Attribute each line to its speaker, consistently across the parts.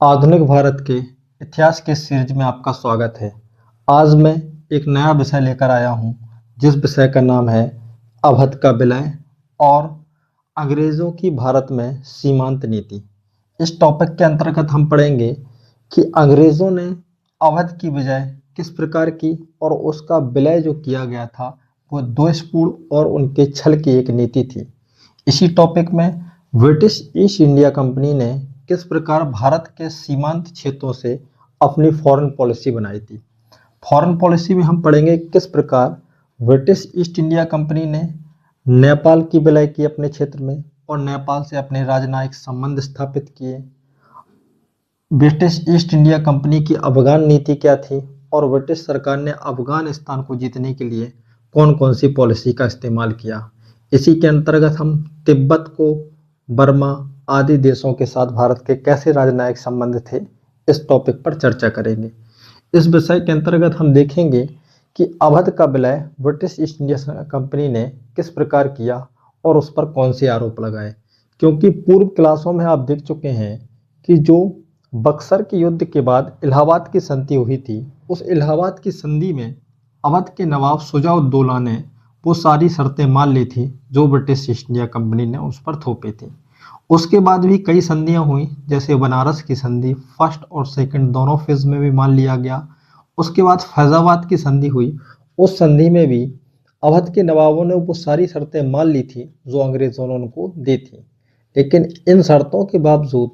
Speaker 1: आधुनिक भारत के इतिहास के सीरीज में आपका स्वागत है। आज मैं एक नया विषय लेकर आया हूँ, जिस विषय का नाम है अवध का विलय और अंग्रेज़ों की भारत में सीमांत नीति। इस टॉपिक के अंतर्गत हम पढ़ेंगे कि अंग्रेज़ों ने अवध की विजय किस प्रकार की और उसका विलय जो किया गया था वो द्वेषपूर्ण और उनके छल की एक नीति थी। इसी टॉपिक में ब्रिटिश ईस्ट इंडिया कंपनी ने किस प्रकार भारत के सीमांत क्षेत्रों से अपनी फॉरेन पॉलिसी बनाई थी। फॉरेन पॉलिसी में हम पढ़ेंगे किस प्रकार ब्रिटिश ईस्ट इंडिया कंपनी ने नेपाल की विलय की अपने क्षेत्र में और नेपाल से अपने राजनयिक संबंध स्थापित किए। ब्रिटिश ईस्ट इंडिया कंपनी की अफगान नीति क्या थी और ब्रिटिश सरकार ने अफगानिस्तान को जीतने के लिए कौन कौन सी पॉलिसी का इस्तेमाल किया। इसी के अंतर्गत हम तिब्बत को, बर्मा आदि देशों के साथ भारत के कैसे राजनयिक संबंध थे, इस टॉपिक पर चर्चा करेंगे। इस विषय के अंतर्गत हम देखेंगे कि अवध का विलय ब्रिटिश ईस्ट इंडिया कंपनी ने किस प्रकार किया और उस पर कौन से आरोप लगाए। क्योंकि पूर्व क्लासों में आप देख चुके हैं कि जो बक्सर के युद्ध के बाद इलाहाबाद की संधि हुई थी, उस इलाहाबाद की संधि में अवध के नवाब शुजा-उद-दौला ने वो सारी शर्तें मान ली थी जो ब्रिटिश ईस्ट इंडिया कंपनी ने उस पर थोपी थी। उसके बाद भी कई संधियां हुई, जैसे बनारस की संधि फर्स्ट और सेकंड दोनों फेज में भी मान लिया गया। उसके बाद फैजाबाद की संधि हुई, उस संधि में भी अवध के नवाबों ने वो सारी शर्तें मान ली थी जो अंग्रेजों ने उनको दी थी। लेकिन इन शर्तों के बावजूद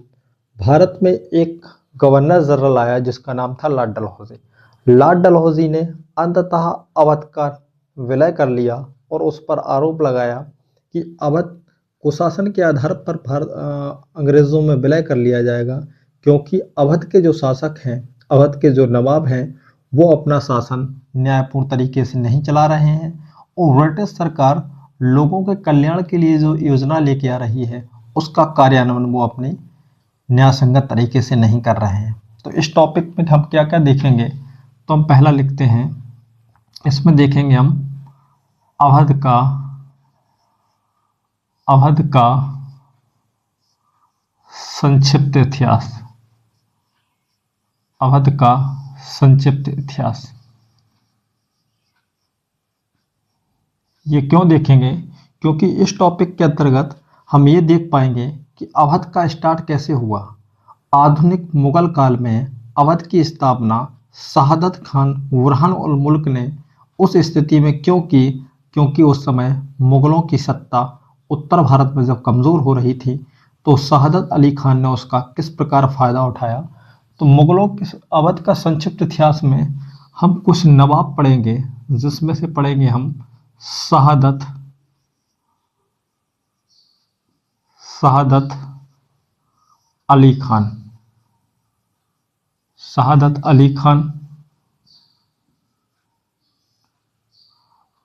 Speaker 1: भारत में एक गवर्नर जनरल आया जिसका नाम था लॉर्ड डलहौजी। लॉर्ड डलहौजी ने अंततः अवध का विलय कर लिया और उस पर आरोप लगाया कि अवध कुशासन के आधार पर अंग्रेज़ों में विलय कर लिया जाएगा, क्योंकि अवध के जो शासक हैं, अवध के जो नवाब हैं, वो अपना शासन न्यायपूर्ण तरीके से नहीं चला रहे हैं और ब्रिटिश सरकार लोगों के कल्याण के लिए जो योजना लेके आ रही है उसका कार्यान्वयन वो अपनी न्यायसंगत तरीके से नहीं कर रहे हैं। तो इस टॉपिक में हम क्या क्या देखेंगे, तो हम पहला लिखते हैं, इसमें देखेंगे हम अवध का संक्षिप्त इतिहास। अवध का संक्षिप्त इतिहास ये क्यों देखेंगे, क्योंकि इस टॉपिक के अंतर्गत हम ये देख पाएंगे कि अवध का स्टार्ट कैसे हुआ। आधुनिक मुगल काल में अवध की स्थापना शहादत खान बुरहान उल मुल्क ने उस स्थिति में क्यों की, क्योंकि उस समय मुगलों की सत्ता उत्तर भारत में जब कमज़ोर हो रही थी तो शहादत अली खान ने उसका किस प्रकार फ़ायदा उठाया। तो मुगलों के अवध का संक्षिप्त इतिहास में हम कुछ नवाब पढ़ेंगे, जिसमें से पढ़ेंगे हम शहादत अली खान। शहादत अली खान,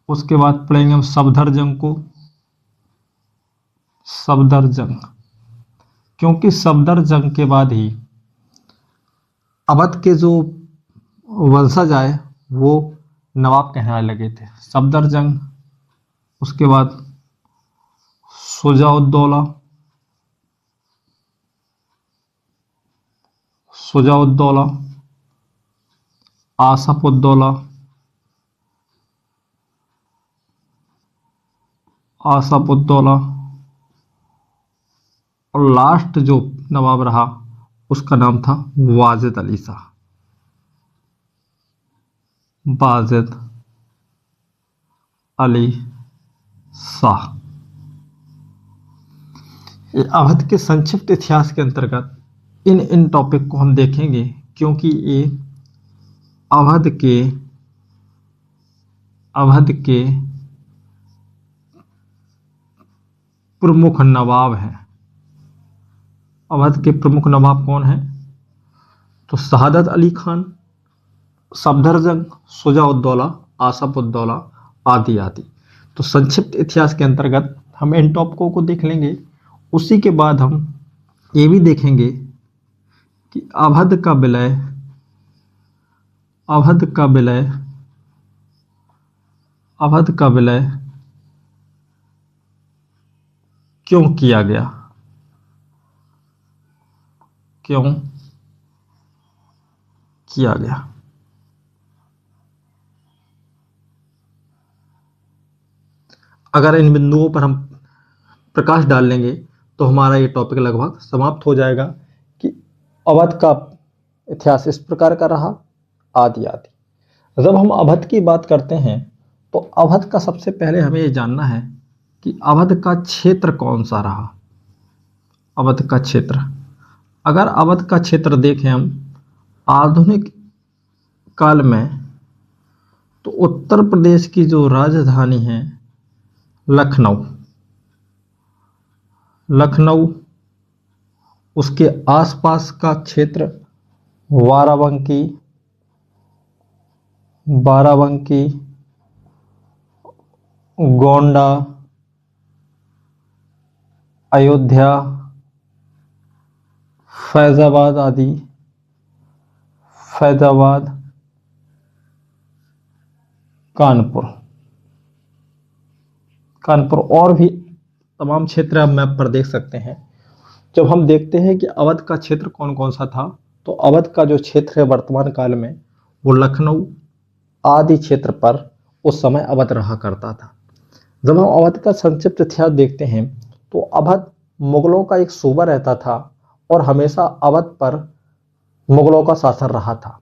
Speaker 1: उसके बाद पढ़ेंगे हम सफदरजंग को। सफदरजंग, क्योंकि सफदरजंग के बाद ही अवध के जो वंशज आए वो नवाब कहलाने लगे थे। सफदरजंग, उसके बाद शुजा-उद-दौला, आसफ-उद-दौला, और लास्ट जो नवाब रहा उसका नाम था वाजिद अली शाह। वाजिद अली शाह। अवध के संक्षिप्त इतिहास के अंतर्गत इन टॉपिक को हम देखेंगे, क्योंकि ये अवध के प्रमुख नवाब हैं। अवध के प्रमुख नवाब कौन हैं, तो शहादत अली खान, सफदरजंग, शुजा-उद-दौला, आसफ-उद-दौला आदि आदि। तो संक्षिप्त इतिहास के अंतर्गत हम इन टॉपिकों को देख लेंगे। उसी के बाद हम ये भी देखेंगे कि अवध का विलय क्यों किया गया, किया गया। अगर इन बिंदुओं पर हम प्रकाश डाल लेंगे तो हमारा ये टॉपिक लगभग समाप्त हो जाएगा कि अवध का इतिहास इस प्रकार का रहा, आदि आदि। जब हम अवध की बात करते हैं तो अवध का सबसे पहले हमें ये जानना है कि अवध का क्षेत्र कौन सा रहा। अवध का क्षेत्र, अगर अवध का क्षेत्र देखें हम आधुनिक काल में, तो उत्तर प्रदेश की जो राजधानी है लखनऊ, लखनऊ, उसके आसपास का क्षेत्र बाराबंकी, बाराबंकी, गोंडा, अयोध्या, फैजाबाद आदि, फैजाबाद, कानपुर, कानपुर और भी तमाम क्षेत्र आप मैप पर देख सकते हैं। जब हम देखते हैं कि अवध का क्षेत्र कौन कौन सा था, तो अवध का जो क्षेत्र है वर्तमान काल में वो लखनऊ आदि क्षेत्र पर उस समय अवध रहा करता था। जब हम अवध का संक्षिप्त इतिहास देखते हैं तो अवध मुगलों का एक सूबा रहता था और हमेशा अवध पर मुगलों का शासन रहा था।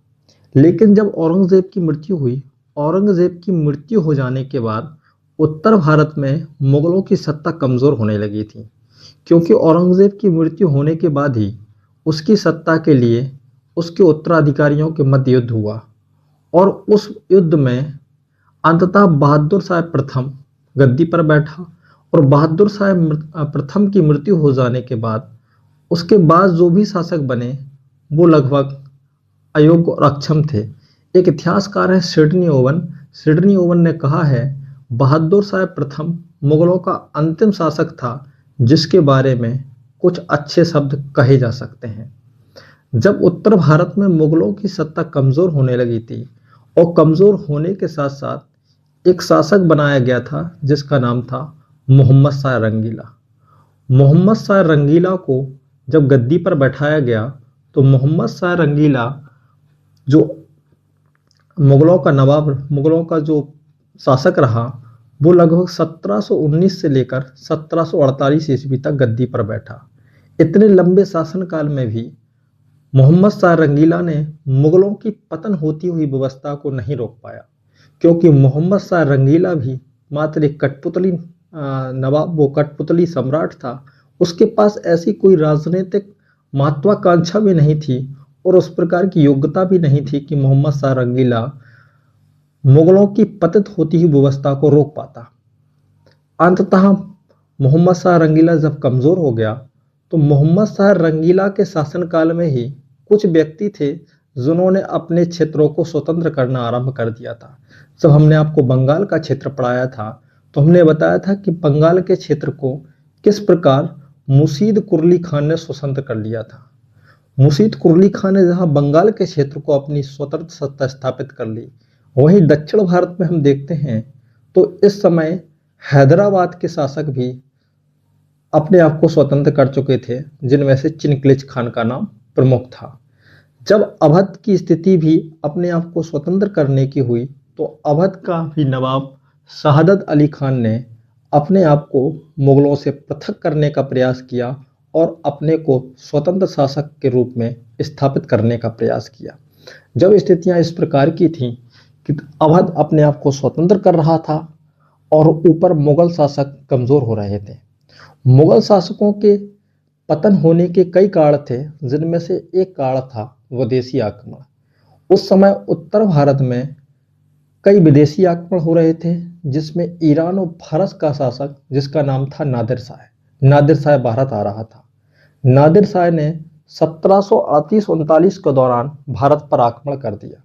Speaker 1: लेकिन जब औरंगजेब की मृत्यु हुई, औरंगजेब की मृत्यु हो जाने के बाद उत्तर भारत में मुगलों की सत्ता कमज़ोर होने लगी थी, क्योंकि औरंगजेब की मृत्यु होने के बाद ही उसकी सत्ता के लिए उसके उत्तराधिकारियों के मध्य युद्ध हुआ और उस युद्ध में अंततः बहादुर शाह प्रथम गद्दी पर बैठा और बहादुर शाह प्रथम की मृत्यु हो जाने के बाद उसके बाद जो भी शासक बने वो लगभग अयोग्य और अक्षम थे। एक इतिहासकार है सिडनी ओवन, सिडनी ओवन ने कहा है बहादुर शाह प्रथम मुगलों का अंतिम शासक था जिसके बारे में कुछ अच्छे शब्द कहे जा सकते हैं। जब उत्तर भारत में मुगलों की सत्ता कमज़ोर होने लगी थी और कमज़ोर होने के साथ साथ एक शासक बनाया गया था जिसका नाम था मोहम्मद शाह रंगीला। मोहम्मद शाह रंगीला को जब गद्दी पर बैठाया गया तो मोहम्मद शाह रंगीला जो मुगलों का नवाब, मुगलों का जो शासक रहा, वो लगभग 1719 से लेकर 1748 ईस्वी तक गद्दी पर बैठा। इतने लंबे शासनकाल में भी मोहम्मद शाह रंगीला ने मुगलों की पतन होती हुई व्यवस्था को नहीं रोक पाया, क्योंकि मोहम्मद शाह रंगीला भी मात्र एक कठपुतली नवाब, वो कठपुतली सम्राट था। उसके पास ऐसी कोई राजनीतिक महत्वाकांक्षा भी नहीं थी और उस प्रकार की योग्यता भी नहीं थी कि मोहम्मद शाह रंगीला मुगलों की पतित होती हुई व्यवस्था को रोक पाता। अंततः मोहम्मद शाह रंगीला जब कमज़ोर हो गया तो मोहम्मद शाह रंगीला के शासनकाल में ही कुछ व्यक्ति थे जिन्होंने अपने क्षेत्रों को स्वतंत्र करना आरंभ कर दिया था। जब हमने आपको बंगाल का क्षेत्र पढ़ाया था तो हमने बताया था कि बंगाल के क्षेत्र को किस प्रकार मुर्शीद कुरली खान ने स्वतंत्र कर लिया था। मुर्शीद कुरली खान ने जहां बंगाल के क्षेत्र को अपनी स्वतंत्र सत्ता स्थापित कर ली, वहीं दक्षिण भारत में हम देखते हैं तो इस समय हैदराबाद के शासक भी अपने आप को स्वतंत्र कर चुके थे, जिनमें से चिनक्लिज खान का नाम प्रमुख था। जब अवध की स्थिति भी अपने आप को स्वतंत्र करने की हुई तो अवध का भी नवाब शहादत अली खान ने अपने आप को मुगलों से पृथक करने का प्रयास किया और अपने को स्वतंत्र शासक के रूप में स्थापित करने का प्रयास किया। जब स्थितियां इस प्रकार की थीं कि अवध अपने आप को स्वतंत्र कर रहा था और ऊपर मुगल शासक कमज़ोर हो रहे थे। मुगल शासकों के पतन होने के कई कारण थे, जिनमें से एक कारण था विदेशी आक्रमण। उस समय उत्तर भारत में कई विदेशी आक्रमण हो रहे थे, जिसमें ईरान और फारस का शासक जिसका नाम था नादिर शाह भारत आ रहा था। नादिर शाह ने 1738-39 के दौरान भारत पर आक्रमण कर दिया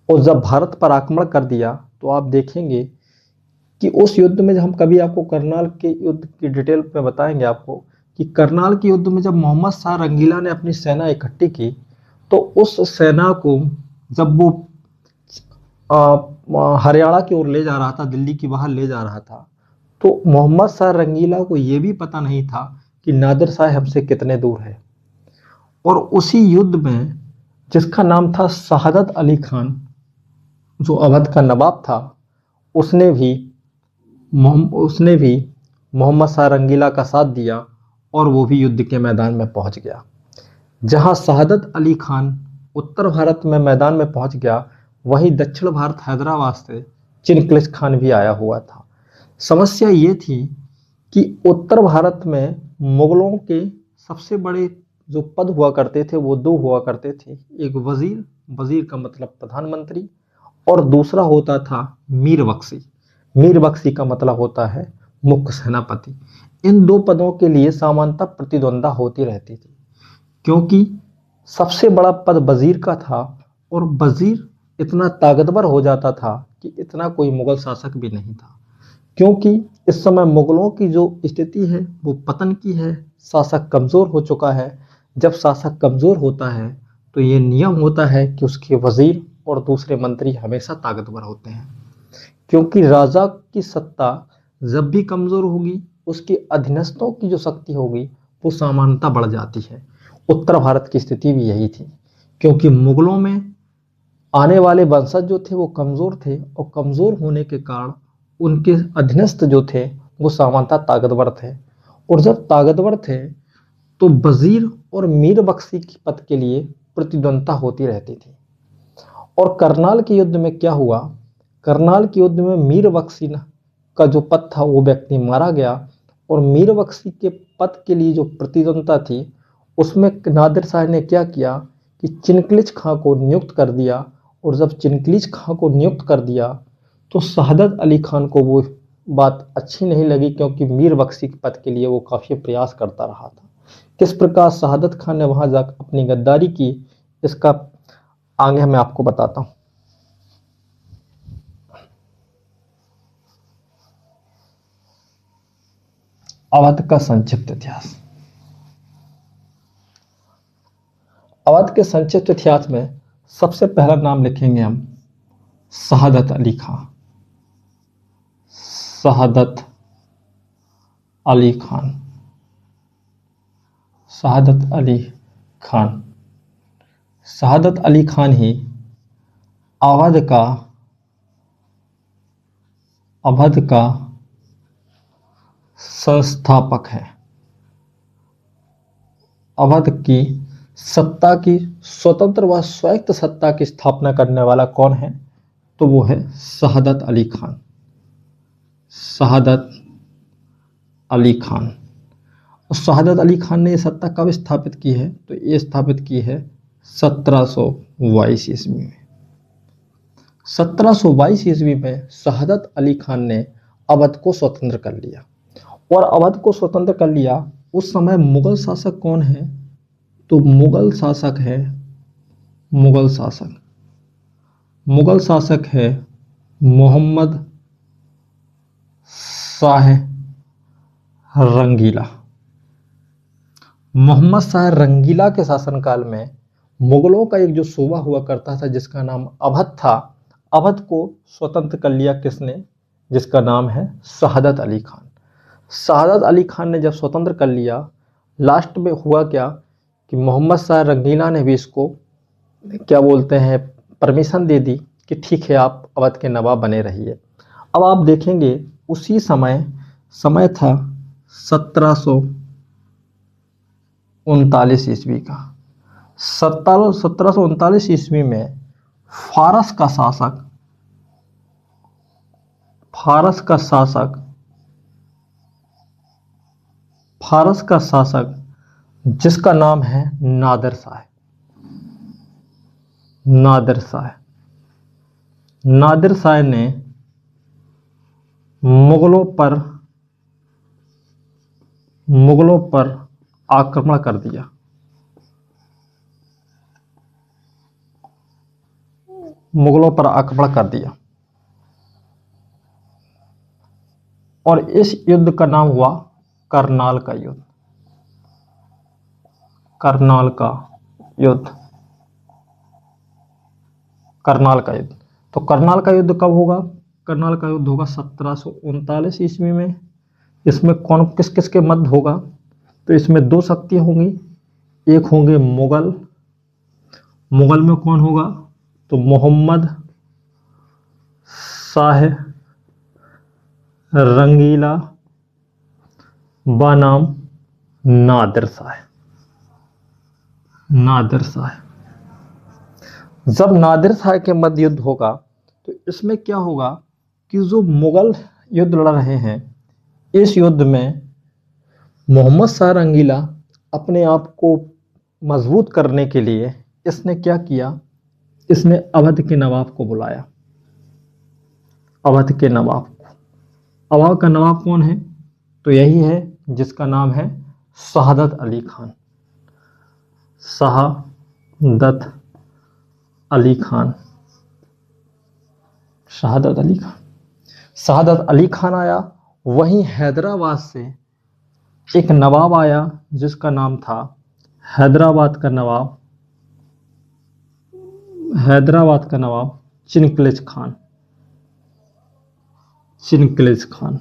Speaker 1: और जब भारत पर आक्रमण कर दिया तो आप देखेंगे कि उस युद्ध में, जब हम कभी आपको करनाल के युद्ध की डिटेल में बताएंगे आपको कि करनाल के युद्ध में जब मोहम्मद शाह रंगीला ने अपनी सेना इकट्ठी की तो उस सेना को जब वो हरियाणा की ओर ले जा रहा था, दिल्ली की बाहर ले जा रहा था, तो मोहम्मद शाह रंगीला को ये भी पता नहीं था कि नादिर शाह हमसे कितने दूर है। और उसी युद्ध में जिसका नाम था शहादत अली खान, जो अवध का नवाब था, उसने भी उसने भी मोहम्मद शाह रंगीला का साथ दिया और वो भी युद्ध के मैदान में पहुंच गया। जहां शहादत अली खान उत्तर भारत में मैदान में पहुंच गया, वहीं दक्षिण भारत हैदराबाद से चिनक्लिज खान भी आया हुआ था। समस्या ये थी कि उत्तर भारत में मुगलों के सबसे बड़े जो पद हुआ करते थे वो दो हुआ करते थे, एक वजीर, वजीर का मतलब प्रधानमंत्री, और दूसरा होता था मीर बख्शी। मीर बख्शी का मतलब होता है मुख्य सेनापति। इन दो पदों के लिए सामान्यतः प्रतिद्वंदा होती रहती थी, क्योंकि सबसे बड़ा पद वजीर का था और वजीर इतना ताकतवर हो जाता था कि इतना कोई मुगल शासक भी नहीं था, क्योंकि इस समय मुगलों की जो स्थिति है वो पतन की है, शासक कमज़ोर हो चुका है। जब शासक कमज़ोर होता है तो ये नियम होता है कि उसके वजीर और दूसरे मंत्री हमेशा ताकतवर होते हैं, क्योंकि राजा की सत्ता जब भी कमज़ोर होगी उसके अधीनस्थों की जो शक्ति होगी वो सामान्यतः बढ़ जाती है। उत्तर भारत की स्थिति भी यही थी, क्योंकि मुगलों में आने वाले वंशज जो थे वो कमज़ोर थे और कमज़ोर होने के कारण उनके अधीनस्थ जो थे वो सामान्यतः ताकतवर थे, और जब ताकतवर थे तो वजीर और मीर बख्शी के पद के लिए प्रतिद्वंदता होती रहती थी। और करनाल के युद्ध में क्या हुआ, करनाल के युद्ध में मीर बख्शी का जो पद था वो व्यक्ति मारा गया, और मीर बख्शी के पद के लिए जो प्रतिद्वंदता थी उसमें नादिर शाह ने क्या किया कि चिनक्लिज खां को नियुक्त कर दिया, और जब चिनक्लिज खां को नियुक्त कर दिया तो शहादत अली खान को वो बात अच्छी नहीं लगी, क्योंकि मीर बख्शी के पद के लिए वो काफ़ी प्रयास करता रहा था। किस प्रकार शहादत खान ने वहां जाकर अपनी गद्दारी की, इसका आगे मैं आपको बताता हूँ। अवध का संक्षिप्त इतिहास। अवध के संक्षिप्त इतिहास में सबसे पहला नाम लिखेंगे हम शहादत अली खां। शहादत अली खान, शहादत अली खान। शहादत अली खान ही अवध का संस्थापक है। अवध की सत्ता की स्वतंत्र व स्वायत्त सत्ता की स्थापना करने वाला कौन है, तो वो है शहादत अली खान। शहादत अली खान। और शहादत अली खान ने ये सत्ता कब स्थापित की है, तो ये स्थापित की है 1722 ईस्वी में। 1722 ईस्वी में शहादत अली खान ने अवध को स्वतंत्र कर लिया। और अवध को स्वतंत्र कर लिया, उस समय मुगल शासक कौन है, तो मुगल शासक है मोहम्मद शाह रंगीला। मोहम्मद शाह रंगीला के शासनकाल में मुगलों का एक जो सूबा हुआ करता था जिसका नाम अवध था, अवध को स्वतंत्र कर लिया किसने, जिसका नाम है शहादत अली खान। शहादत अली खान ने जब स्वतंत्र कर लिया, लास्ट में हुआ क्या कि मोहम्मद शाह रंगीला ने भी इसको क्या बोलते हैं परमिशन दे दी कि ठीक है आप अवध के नवाब बने रहिए। अब आप देखेंगे उसी समय था 1739 ईस्वी का। 1739 ईस्वी में फारस का शासक जिसका नाम है नादिर शाह। नादिर शाह ने मुगलों पर आक्रमण कर दिया। और इस युद्ध का नाम हुआ करनाल का युद्ध। तो करनाल का युद्ध कब होगा, करनाल का युद्ध होगा 1739 ईस्वी में। इसमें कौन किस किस के मध्य होगा, तो इसमें दो शक्तियां होंगी, एक होंगे मुगल मुगल में कौन होगा? तो मोहम्मद शाह रंगीला बनाम नादिर शाह। नादिर शाह। जब नादिर शाह के मध्य युद्ध होगा तो इसमें क्या होगा कि जो मुगल युद्ध लड़ रहे हैं, इस युद्ध में मोहम्मद शाह रंगीला अपने आप को मजबूत करने के लिए इसने क्या किया, इसने अवध के नवाब को बुलाया। अवध के नवाब को। अवध का नवाब कौन है? तो यही है जिसका नाम है शहादत अली खान। शहादत अली खान। शहादत अली खान। शहादत अली खान आया। वहीं हैदराबाद से एक नवाब आया जिसका नाम था हैदराबाद का नवाब, हैदराबाद का नवाब चिनकलेज खान। चिनकलेज खान।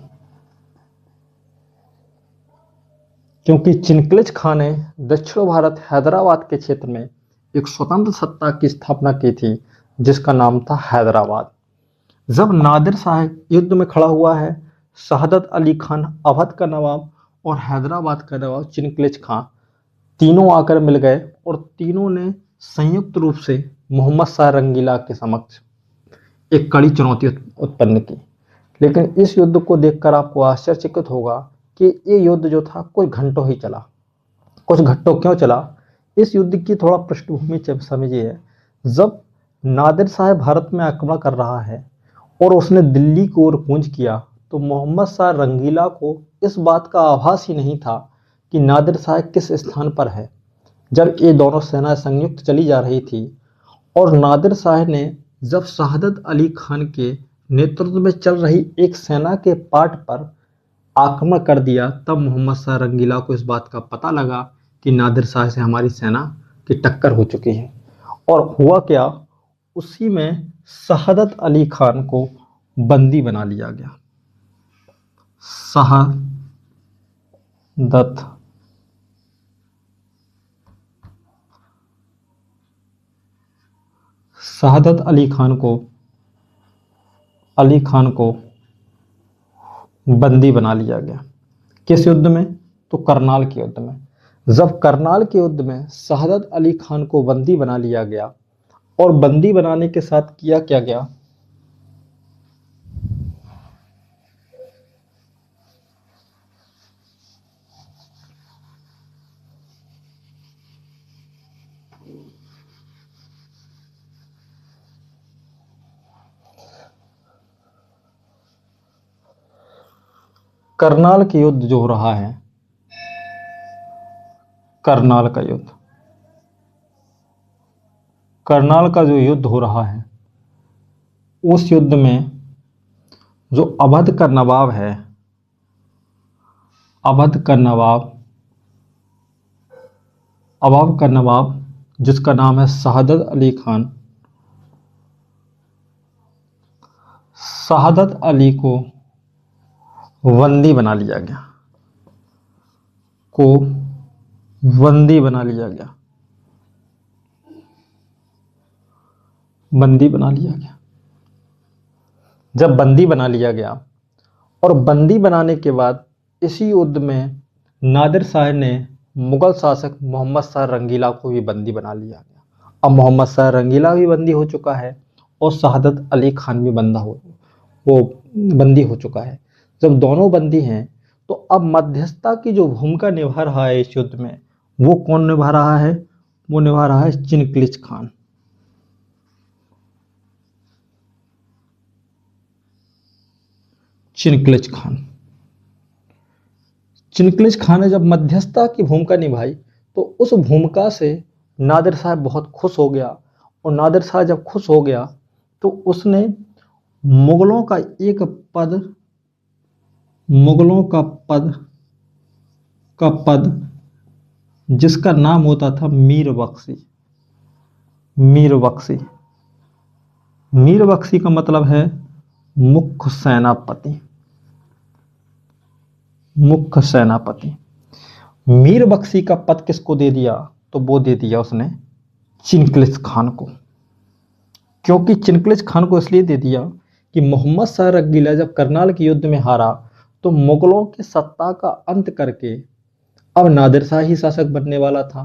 Speaker 1: क्योंकि चिनकलेज खान ने दक्षिण भारत हैदराबाद के क्षेत्र में एक स्वतंत्र सत्ता की स्थापना की थी जिसका नाम था हैदराबाद। जब नादिर शाह युद्ध में खड़ा हुआ है, शहादत अली खान अवध का नवाब और हैदराबाद का नवाब चिनकलेज खान तीनों आकर मिल गए और तीनों ने संयुक्त रूप से मोहम्मद शाह रंगीला के समक्ष एक कड़ी चुनौती उत्पन्न की। लेकिन इस युद्ध को देखकर आपको आश्चर्यचकित होगा कि ये युद्ध जो था कुछ घंटों ही चला। कुछ घंटों क्यों चला? इस युद्ध की थोड़ा पृष्ठभूमि समझिए। जब नादिर शाह भारत में आक्रमण कर रहा है और उसने दिल्ली की ओर कूच किया, तो मोहम्मद शाह रंगीला को इस बात का आभास ही नहीं था कि नादिर शाह किस स्थान पर है। जब ये दोनों सेनाएं संयुक्त चली जा रही थी और नादिर शाह ने जब शहादत अली खान के नेतृत्व में चल रही एक सेना के पार्ट पर आक्रमण कर दिया, तब मोहम्मद शाह रंगीला को इस बात का पता लगा कि नादिर शाह से हमारी सेना की टक्कर हो चुकी है। और हुआ क्या, उसी में शहादत अली खान को बंदी बना लिया गया। शहादत अली खान को बंदी बना लिया गया। किस युद्ध में? तो करनाल के युद्ध में। जब करनाल के युद्ध में शहादत अली खान को बंदी बना लिया गया और बंदी बनाने के साथ किया क्या गया, करनाल के युद्ध जो हो रहा है, करनाल का युद्ध, करनाल का जो युद्ध हो रहा है, उस युद्ध में जो अवध का नवाब है, अवध का नवाब जिसका नाम है शहादत अली खान, शहादत अली को बंदी बना लिया गया। बंदी बना लिया गया। जब बंदी बना लिया गया और बंदी बनाने के बाद इसी युद्ध में नादिर शाह ने मुगल शासक मोहम्मद शाह रंगीला को भी बंदी बना लिया गया। अब मोहम्मद शाह रंगीला भी बंदी हो चुका है और शहादत अली खान भी बंदी हो चुका है। जब दोनों बंदी हैं तो अब मध्यस्थता की जो भूमिका निभा रहा है इस युद्ध में, वो कौन निभा रहा है? वो निभा रहा है चिनकलेज खान। चिनकलेज खान ने जब मध्यस्थता की भूमिका निभाई तो उस भूमिका से नादिर शाह बहुत खुश हो गया। और नादिर शाह जब खुश हो गया तो उसने मुगलों का पद जिसका नाम होता था मीर बख्शी का मतलब है मुख्य सेनापति। मीर बख्शी का पद किसको दे दिया? तो वो दे दिया उसने चिंगलिज खान को। क्योंकि चिंगलिज खान को इसलिए दे दिया कि मोहम्मद शाह रंगीला जब करनाल के युद्ध में हारा तो मुगलों की सत्ता का अंत करके अब नादिर शाह ही शासक बनने वाला था।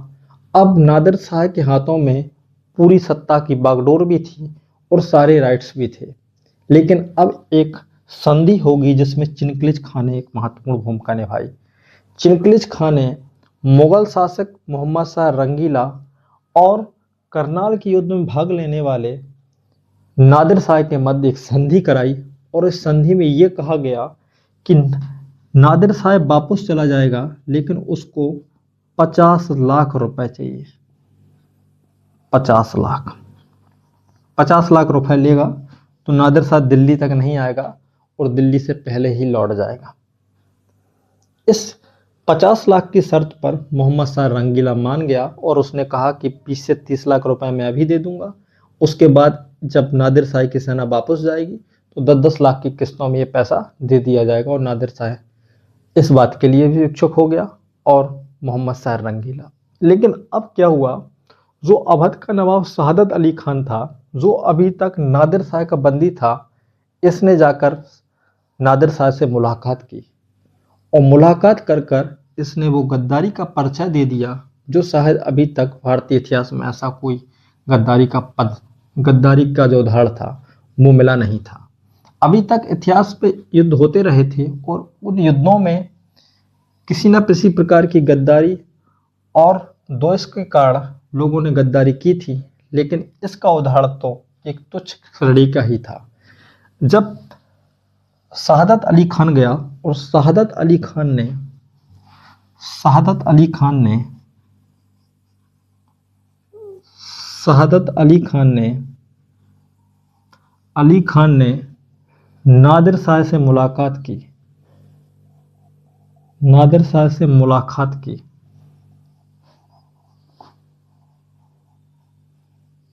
Speaker 1: अब नादिर शाह के हाथों में पूरी सत्ता की बागडोर भी थी और सारे राइट्स भी थे। लेकिन अब एक संधि होगी जिसमें चिंगलिज खान ने एक महत्वपूर्ण भूमिका निभाई। चिंगलिज खान ने मुगल शासक मोहम्मद शाह रंगीला और करनाल के युद्ध में भाग लेने वाले नादिर शाह के मध्य एक संधि कराई और इस संधि में यह कहा गया कि नादिर शाह वापस चला जाएगा लेकिन उसको 50 लाख रुपए चाहिए। 50 लाख, 50 लाख रुपए लेगा तो नादिर शाह दिल्ली तक नहीं आएगा और दिल्ली से पहले ही लौट जाएगा। इस 50 लाख की शर्त पर मोहम्मद शाह रंगीला मान गया और उसने कहा कि 20 से 30 लाख रुपए मैं अभी दे दूंगा। उसके बाद जब नादिर शाह की सेना वापस जाएगी तो 10-10 लाख की किस्तों में ये पैसा दे दिया जाएगा और नादिर शाह इस बात के लिए भी इच्छुक हो गया और मोहम्मद शाह रंगीला। लेकिन अब क्या हुआ, जो अवध का नवाब शहादत अली खान था, जो अभी तक नादिर शाह का बंदी था, इसने जाकर नादिर शाह से मुलाकात की और मुलाकात कर कर इसने वो गद्दारी का पर्चा दे दिया जो शायद अभी तक भारतीय इतिहास में ऐसा कोई गद्दारी का जो उदाहरण था वो मिला नहीं था। अभी तक इतिहास पे युद्ध होते रहे थे और उन युद्धों में किसी न किसी प्रकार की गद्दारी और दोष के कारण लोगों ने गद्दारी की थी, लेकिन इसका उदाहरण तो एक तुच्छ श्रेणी का ही था। जब शहादत अली खान गया और शहादत अली खान ने शहादत अली खान ने शहादत अली खान ने अली खान ने नादिर शाह से मुलाकात की। नादिर शाह से मुलाकात की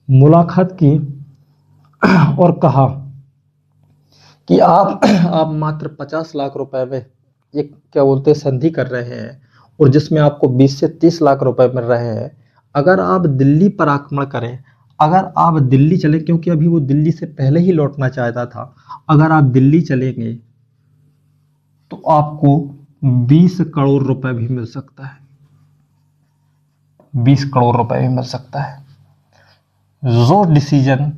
Speaker 1: मुलाकात की और कहा कि आप मात्र 50 लाख रुपए में एक क्या बोलते संधि कर रहे हैं और जिसमें आपको 20 से 30 लाख रुपए मिल रहे हैं। अगर आप दिल्ली पर आक्रमण करें, अगर आप दिल्ली चले, क्योंकि अभी वो दिल्ली से पहले ही लौटना चाहता था, अगर आप दिल्ली चलेंगे तो आपको 20 करोड़ रुपए भी मिल सकता है। 20 करोड़ रुपए भी मिल सकता है। जो डिसीजन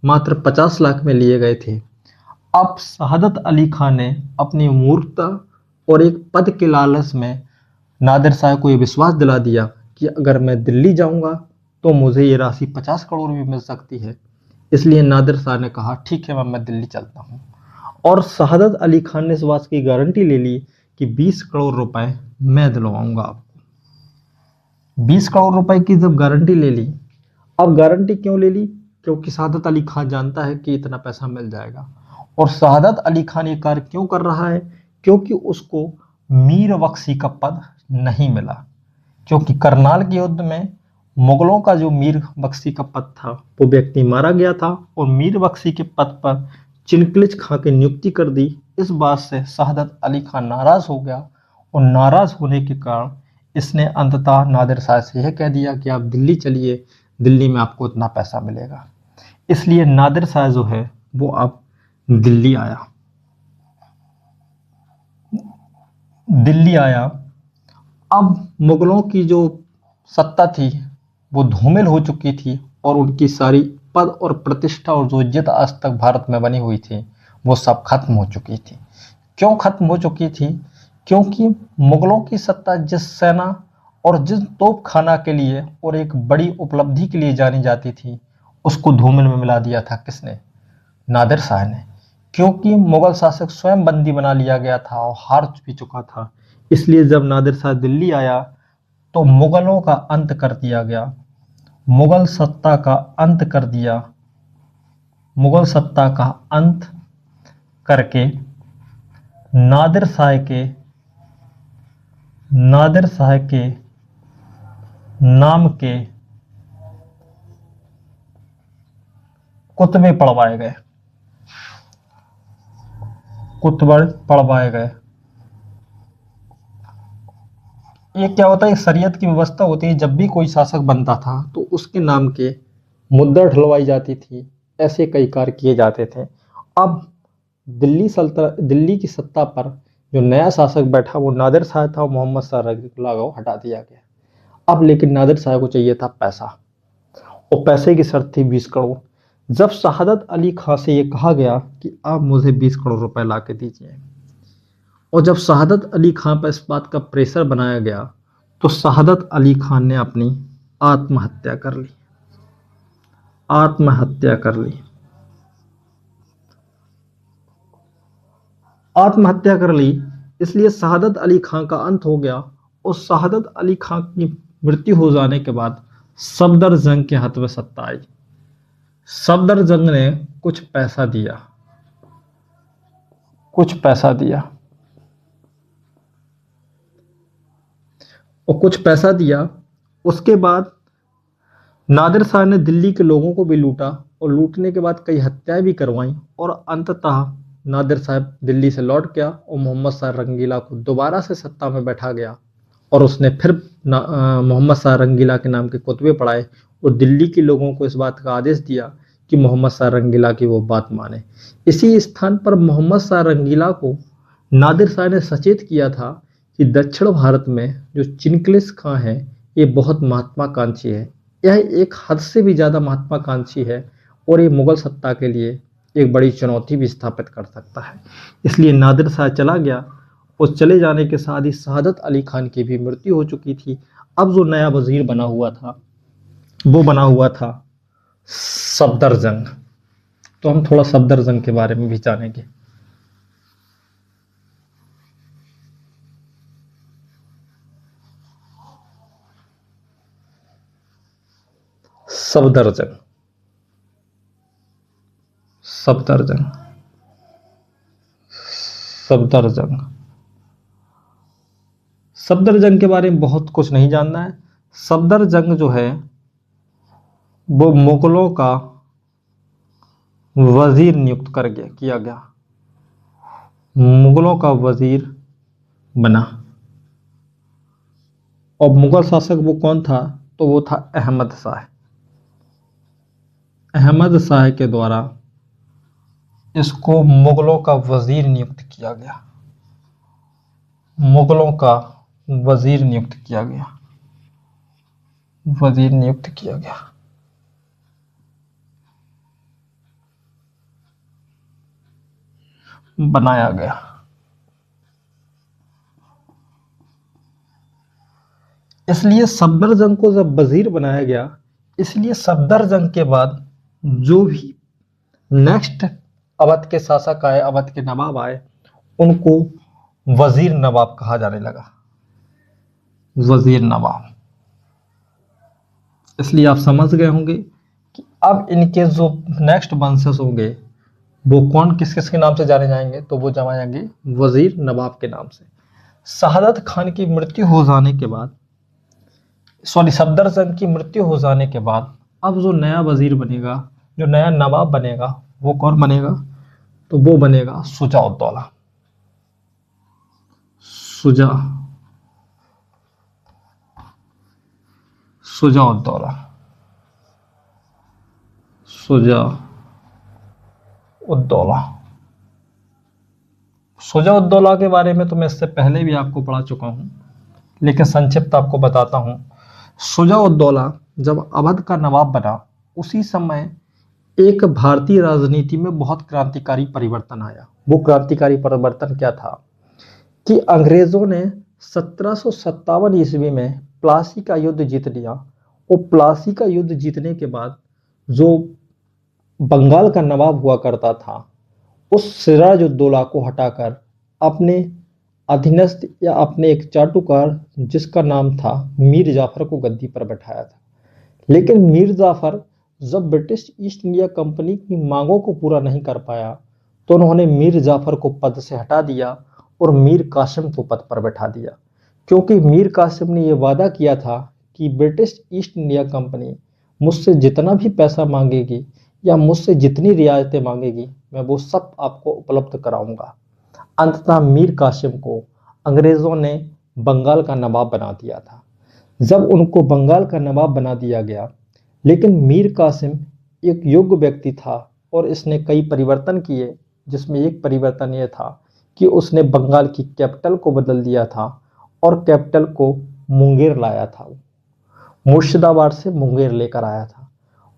Speaker 1: मात्र 50 लाख में लिए गए थे, अब शहादत अली खान ने अपनी मूर्खता और एक पद के लालच में नादिर शाह को यह विश्वास दिला दिया कि अगर मैं दिल्ली जाऊंगा तो मुझे ये राशि 50 करोड़ भी मिल सकती है। इसलिए नादिर शाह ने कहा ठीक है, मैं दिल्ली चलता हूं और शहादत अली खान ने इस बात की गारंटी ले ली कि 20 करोड़ रुपए मैं दिलवाऊंगा आपको। 20 करोड़ रुपए की जब गारंटी ले ली, अब गारंटी क्यों ले ली? क्योंकि शहादत अली खान जानता है कि इतना पैसा मिल जाएगा। और शहादत अली खान ये कार्य क्यों कर रहा है? क्योंकि उसको मीर बख्शी का पद नहीं मिला। क्योंकि करनाल के युद्ध में मुगलों का जो मीर बख्शी का पद था वो व्यक्ति मारा गया था और मीर बख्शी के पद पर चिंगलिज खां की नियुक्ति कर दी। इस बात से शहादत अली खान नाराज हो गया और नाराज होने के कारण इसने अंततः नादिर शाह से यह कह दिया कि आप दिल्ली चलिए, दिल्ली में आपको इतना पैसा मिलेगा। इसलिए नादिर शाह जो है वो अब दिल्ली आया। दिल्ली आया। अब मुगलों की जो सत्ता थी वो धूमिल हो चुकी थी और उनकी सारी पद और प्रतिष्ठा और जो इज्जत आज तक भारत में बनी हुई थी वो सब खत्म हो चुकी थी। क्यों खत्म हो चुकी थी? क्योंकि मुगलों की सत्ता जिस सेना और जिस तोपखाना के लिए और एक बड़ी उपलब्धि के लिए जानी जाती थी, उसको धूमिल में मिला दिया था किसने? नादिर शाह ने। क्योंकि मुगल शासक स्वयं बंदी बना लिया गया था और हार भी चुका था। इसलिए जब नादिर शाह दिल्ली आया तो मुगलों का अंत कर दिया गया, मुगल सत्ता का अंत कर दिया। मुगल सत्ता का अंत करके नादिर शाह के नाम के कुतबे पढ़वाए गए। कुतबे पढ़वाए गए। ये क्या होता है, एक शरीयत की व्यवस्था होती है, जब भी कोई शासक बनता था तो उसके नाम के मुद्रा ढलवाई जाती थी, ऐसे कई कार्य किए जाते थे। अब दिल्ली की सत्ता पर जो नया शासक बैठा वो नादिर शाह था, और मोहम्मद शाह रज़ीक़ुल्लाह को हटा दिया गया। अब लेकिन नादिर शाह को चाहिए था पैसा, और पैसे की शर्त थी 20 करोड़। जब शहादत अली खां से ये कहा गया कि आप मुझे 20 करोड़ रुपए ला के दीजिए, और जब शहादत अली खां पर इस बात का प्रेशर बनाया गया, तो शहादत अली खान ने अपनी आत्महत्या कर ली। आत्महत्या कर ली। आत्महत्या कर ली। इसलिए शहादत अली खां का अंत हो गया। और शहादत अली खां की मृत्यु हो जाने के बाद सफदरजंग के हाथ में सत्ता आई। सफदरजंग ने कुछ पैसा दिया, कुछ पैसा दिया, और कुछ पैसा दिया। उसके बाद नादिर शाह ने दिल्ली के लोगों को भी लूटा, और लूटने के बाद कई हत्याएं भी करवाईं, और अंततः नादिर साहब दिल्ली से लौट गया, और मोहम्मद शाह रंगीला को दोबारा से सत्ता में बैठा गया, और उसने फिर मोहम्मद शाह रंगीला के नाम के कुतबे पढ़ाए, और दिल्ली के लोगों को इस बात का आदेश दिया कि मोहम्मद शाह रंगीला की वो बात माने। इसी स्थान पर मोहम्मद शाह रंगीला को नादिर शाह ने सचेत किया था कि दक्षिण भारत में जो चिनकलिस खां है ये बहुत महत्वाकांक्षी है, यह एक हद से भी ज़्यादा महत्वाकांक्षी है, और ये मुगल सत्ता के लिए एक बड़ी चुनौती भी स्थापित कर सकता है। इसलिए नादिर शाह चला गया, और चले जाने के साथ ही शहादत अली खान की भी मृत्यु हो चुकी थी। अब जो नया वजीर बना हुआ था वो बना हुआ था सफदरजंग। तो हम थोड़ा सफदरजंग के बारे में भी जानेंगे। सफदरजंग, सफदरजंग, सफदरजंग। सफदरजंग के बारे में बहुत कुछ नहीं जानना है। सफदरजंग जो है वो मुगलों का वजीर नियुक्त किया गया, मुगलों का वजीर बना। और मुगल शासक वो कौन था, तो वो था अहमद शाह। अहमद शाह के द्वारा इसको मुगलों का वजीर नियुक्त किया गया, मुगलों का वजीर नियुक्त किया गया, वजीर नियुक्त किया गया। बनाया गया। इसलिए सफदरजंग को जब वजीर बनाया गया, इसलिए सफदरजंग के बाद जो भी नेक्स्ट अवध के शासक आए, अवध के नवाब आए, उनको वजीर नवाब कहा जाने लगा, वजीर नवाब। इसलिए आप समझ गए होंगे कि अब इनके जो नेक्स्ट वंशज होंगे वो कौन किस किस के नाम से जाने जाएंगे, तो वो जाने जाएंगे वजीर नवाब के नाम से। शहादत खान की मृत्यु हो जाने के बाद, सफदरजंग की मृत्यु हो जाने के बाद अब जो नया वजीर बनेगा, जो नया नवाब बनेगा, वो कौन बनेगा, तो वो बनेगा शुजा-उद-दौला। शुजा-उद-दौला, शुजा-उद-दौला। शुजा-उद-दौला के बारे में तो मैं इससे पहले भी आपको पढ़ा चुका हूं, लेकिन संक्षिप्त आपको बताता हूं। शुजा-उद-दौला जब अवध का नवाब बना, उसी समय एक भारतीय राजनीति में बहुत क्रांतिकारी परिवर्तन आया। वो क्रांतिकारी परिवर्तन क्या था कि अंग्रेजों ने 1757 ईस्वी में प्लासी का युद्ध जीत लिया, और प्लासी का युद्ध जीतने के बाद जो बंगाल का नवाब हुआ करता था, उस सिराज-उद-दौला को हटाकर अपने अधीनस्थ या अपने एक चाटुकार जिसका नाम था मीर जाफर को गद्दी पर बैठाया था। लेकिन मीर जाफर जब ब्रिटिश ईस्ट इंडिया कंपनी की मांगों को पूरा नहीं कर पाया, तो उन्होंने मीर जाफर को पद से हटा दिया और मीर कासिम को पद पर बैठा दिया। क्योंकि मीर कासिम ने यह वादा किया था कि ब्रिटिश ईस्ट इंडिया कंपनी मुझसे जितना भी पैसा मांगेगी या मुझसे जितनी रियायतें मांगेगी, मैं वो सब आपको उपलब्ध कराऊंगा। अंततः मीर कासिम को अंग्रेजों ने बंगाल का नवाब बना दिया था। जब उनको बंगाल का नवाब बना दिया गया, लेकिन मीर कासिम एक योग्य व्यक्ति था और इसने कई परिवर्तन किए, जिसमें एक परिवर्तन यह था कि उसने बंगाल की कैपिटल को बदल दिया था और कैपिटल को मुंगेर लाया था। मुर्शिदाबाद से मुंगेर लेकर आया था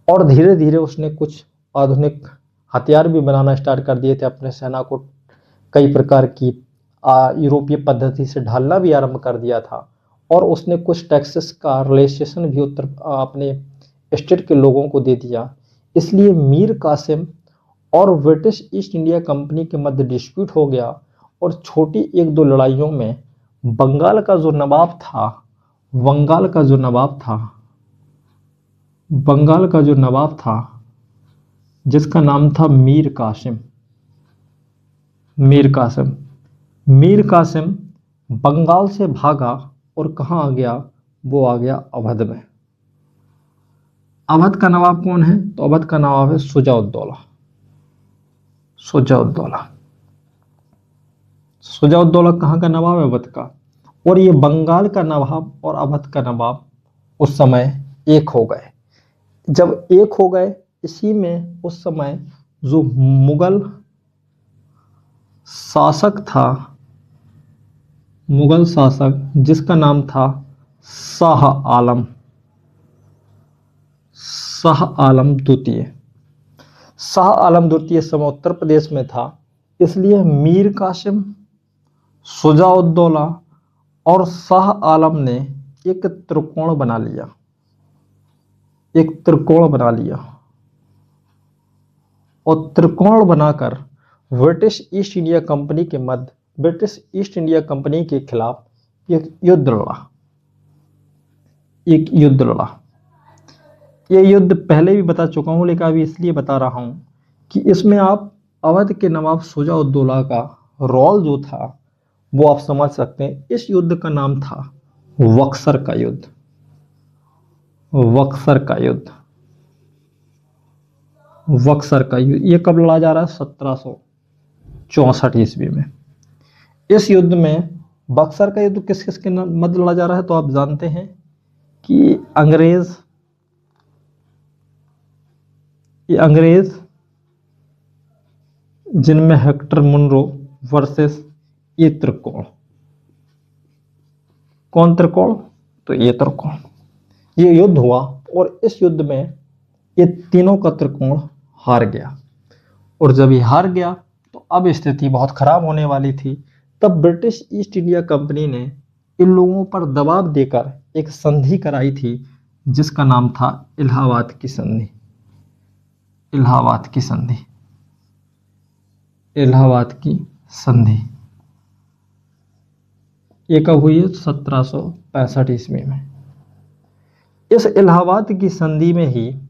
Speaker 1: और धीरे धीरे उसने कुछ आधुनिक हथियार भी बनाना स्टार्ट कर दिए थे। अपने सेना को कई प्रकार की यूरोपीय पद्धति से ढालना भी आरंभ कर दिया था और उसने कुछ टैक्सेस का रिलैक्सेशन भी अपने स्टेट के लोगों को दे दिया। इसलिए मीर कासिम और ब्रिटिश ईस्ट इंडिया कंपनी के मध्य डिस्प्यूट हो गया और छोटी एक दो लड़ाइयों में बंगाल का जो नवाब था जिसका नाम था मीर कासिम बंगाल से भागा और कहाँ आ गया? वो आ गया अवध में। अवध का नवाब कौन है? तो अवध का नवाब है शुजाउद्दौला कहाँ का नवाब है? अवध का। और ये बंगाल का नवाब और अवध का नवाब उस समय एक हो गए। जब एक हो गए, इसी में उस समय जो मुगल शासक जिसका नाम था शाह आलम द्वितीय समय उत्तर प्रदेश में था। इसलिए मीर कासिम, शुजाउद्दौला और शाह आलम ने एक त्रिकोण बना लिया और त्रिकोण बनाकर ब्रिटिश ईस्ट इंडिया कंपनी के खिलाफ एक युद्ध लड़ा। ये युद्ध पहले भी बता चुका हूं, लेकिन अभी इसलिए बता रहा हूं कि इसमें आप अवध के नवाब शुजाउद्दौला का रोल जो था वो आप समझ सकते हैं। इस युद्ध का नाम था बक्सर का युद्ध। ये कब लड़ा जा रहा है? 1764 ईस्वी में। इस युद्ध में बक्सर का युद्ध किस किस के मध्य लड़ा जा रहा है? तो आप जानते हैं कि अंग्रेज जिनमें हेक्टर मुनरो वर्सेस ये त्रिकोण। कौन त्रिकोण? तो ये त्रिकोण। ये युद्ध हुआ और इस युद्ध में ये तीनों का त्रिकोण हार गया। और जब ये हार गया तो अब स्थिति बहुत खराब होने वाली थी। तब ब्रिटिश ईस्ट इंडिया कंपनी ने इन लोगों पर दबाव देकर एक संधि कराई थी, जिसका नाम था इलाहाबाद की संधि। ये कब हुई है? 1765 ईस्वी में। इस इलाहाबाद की संधि में ही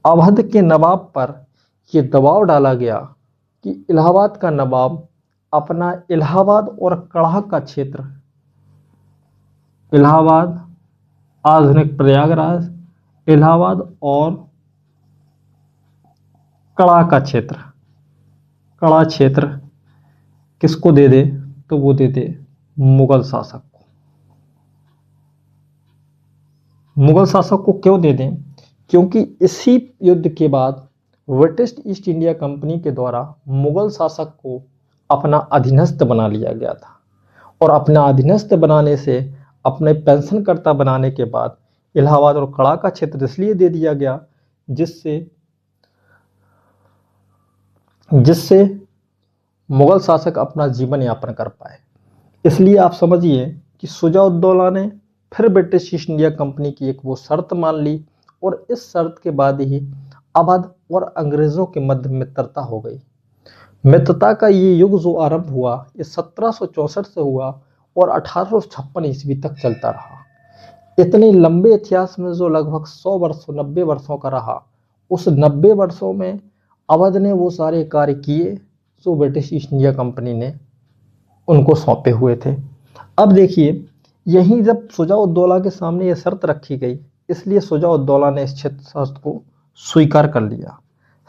Speaker 1: अवध के नवाब पर यह दबाव डाला गया कि इलाहाबाद का नवाब अपना इलाहाबाद और कड़ाह का क्षेत्र, इलाहाबाद आधुनिक प्रयागराज, इलाहाबाद और कड़ा क्षेत्र किसको दे दे? तो वो दे दे मुगल शासक को। क्यों दे दें? क्योंकि इसी युद्ध के बाद ब्रिटिश ईस्ट इंडिया कंपनी के द्वारा मुगल शासक को अपना अधीनस्थ बना लिया गया था और अपना अधीनस्थ बनाने से, अपने पेंशनकर्ता बनाने के बाद इलाहाबाद और कड़ा का क्षेत्र इसलिए दे दिया गया जिससे मुगल शासक अपना जीवन यापन कर पाए। इसलिए आप समझिए कि शुजाउद्दौला ने फिर ब्रिटिश ईस्ट इंडिया कंपनी की एक वो शर्त मान ली और इस शर्त के बाद ही अवध और अंग्रेजों के मध्य मित्रता हो गई। मित्रता का ये युग जो आरंभ हुआ, ये 1764 से हुआ और 1856 ईस्वी तक चलता रहा। इतने लंबे इतिहास में जो लगभग 90 वर्षों का रहा, उस 90 वर्षों में अवध ने वो सारे कार्य किए जो ब्रिटिश ईस्ट इंडिया कंपनी ने उनको सौंपे हुए थे। अब देखिए, यहीं जब शुजाउद्दौला के सामने ये शर्त रखी गई, इसलिए शुजाउद्दौला ने इस शर्त को स्वीकार कर लिया।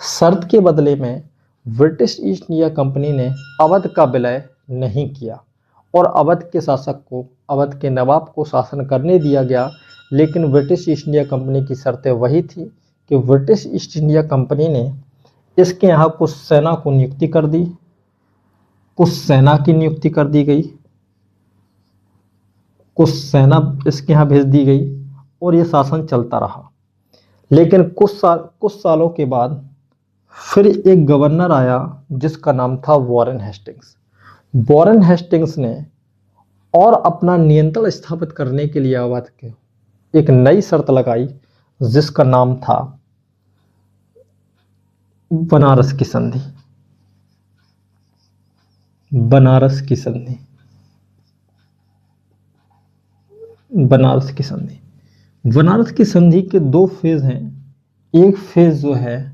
Speaker 1: शर्त के बदले में ब्रिटिश ईस्ट इंडिया कंपनी ने अवध का विलय नहीं किया और अवध के शासक को, अवध के नवाब को शासन करने दिया गया। लेकिन ब्रिटिश ईस्ट इंडिया कंपनी की शर्तें वही थी कि ब्रिटिश ईस्ट इंडिया कंपनी ने इसके यहाँ कुछ सेना को नियुक्ति कर दी, कुछ सेना की नियुक्ति कर दी गई, कुछ सेना इसके यहाँ भेज दी गई और ये शासन चलता रहा। लेकिन कुछ सालों के बाद फिर एक गवर्नर आया जिसका नाम था वॉरेन हेस्टिंग्स। वॉरेन हेस्टिंग्स ने और अपना नियंत्रण स्थापित करने के लिए अवध के एक नई शर्त लगाई जिसका नाम था बनारस की संधि। बनारस की संधि, बनारस की संधि। बनारस की संधि के दो फेज हैं। एक फेज जो है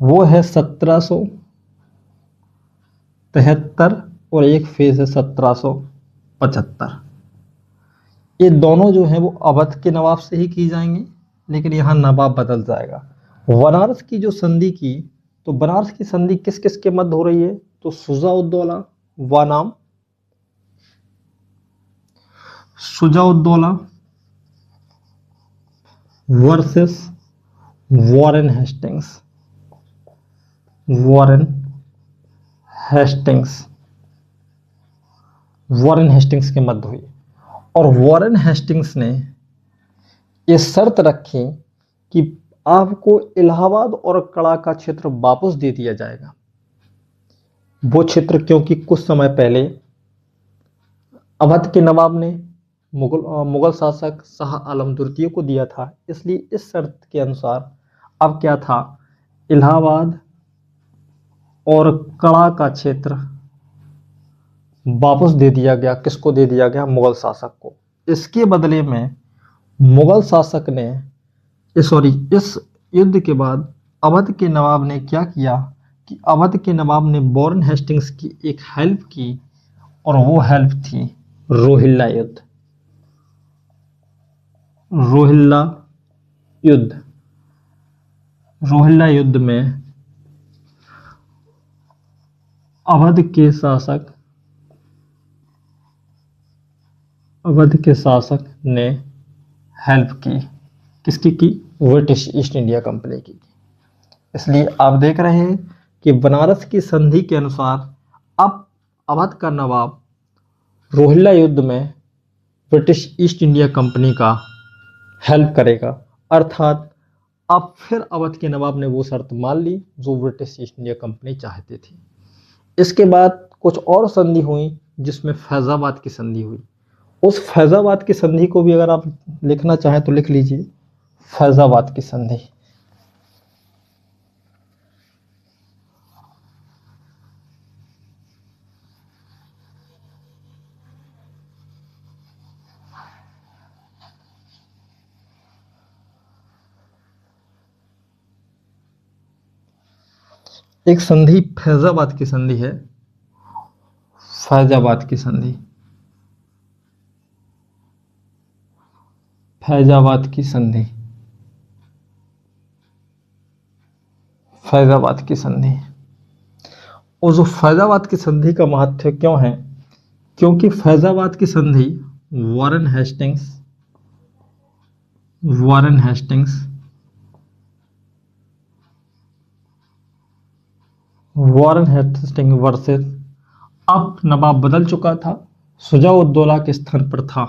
Speaker 1: वो है 1773 और एक फेज है 1775। ये दोनों जो है वो अवध के नवाब से ही की जाएंगे, लेकिन यहाँ नवाब बदल जाएगा। बनारस की जो संधि की, तो बनारस की संधि किस किस के मध्य हो रही है? तो शुजा-उद-दौला बनाम Shuja-ud-Daula versus Warren Hastings. Warren Hastings, Warren Hastings के मध्य हुई। और वॉरेन हेस्टिंग्स ने ये शर्त रखी कि आपको इलाहाबाद और कड़ा का क्षेत्र वापस दे दिया जाएगा। वो क्षेत्र क्योंकि कुछ समय पहले अवध के नवाब ने मुगल शासक शाह आलम द्वितीय को दिया था, इसलिए इस शर्त के अनुसार अब क्या था, इलाहाबाद और कड़ा का क्षेत्र वापस दे दिया गया। किसको दे दिया गया? मुगल शासक को। इसके बदले में मुगल शासक ने इस युद्ध के बाद अवध के नवाब ने क्या किया कि अवध के नवाब ने वॉरेन हेस्टिंग्स की एक हेल्प की, और वो हेल्प थी रोहिल्ला युद्ध। रोहिल्ला युद्ध, रोहिल्ला युद्ध में अवध के शासक ने हेल्प की। किसकी की? ब्रिटिश ईस्ट इंडिया कंपनी की। इसलिए आप देख रहे हैं कि बनारस की संधि के अनुसार अब अवध का नवाब रोहिल्ला युद्ध में ब्रिटिश ईस्ट इंडिया कंपनी का हेल्प करेगा। अर्थात अब फिर अवध के नवाब ने वो शर्त मान ली जो ब्रिटिश ईस्ट इंडिया कंपनी चाहती थी। इसके बाद कुछ और संधि हुई जिसमें फैजाबाद की संधि हुई। उस फैजाबाद की संधि को भी अगर आप लिखना चाहें तो लिख लीजिए, फैजाबाद की संधि। एक संधि फैजाबाद की संधि है, फैजाबाद की संधि, फैजाबाद की संधि, फैजाबाद की संधि। और जो फैजाबाद की संधि का महत्व क्यों है? क्योंकि फैजाबाद की संधि वॉरेन हेस्टिंग्स वर्सेस, अब नवाब बदल चुका था, शुजा-उद-दौला के स्थान पर था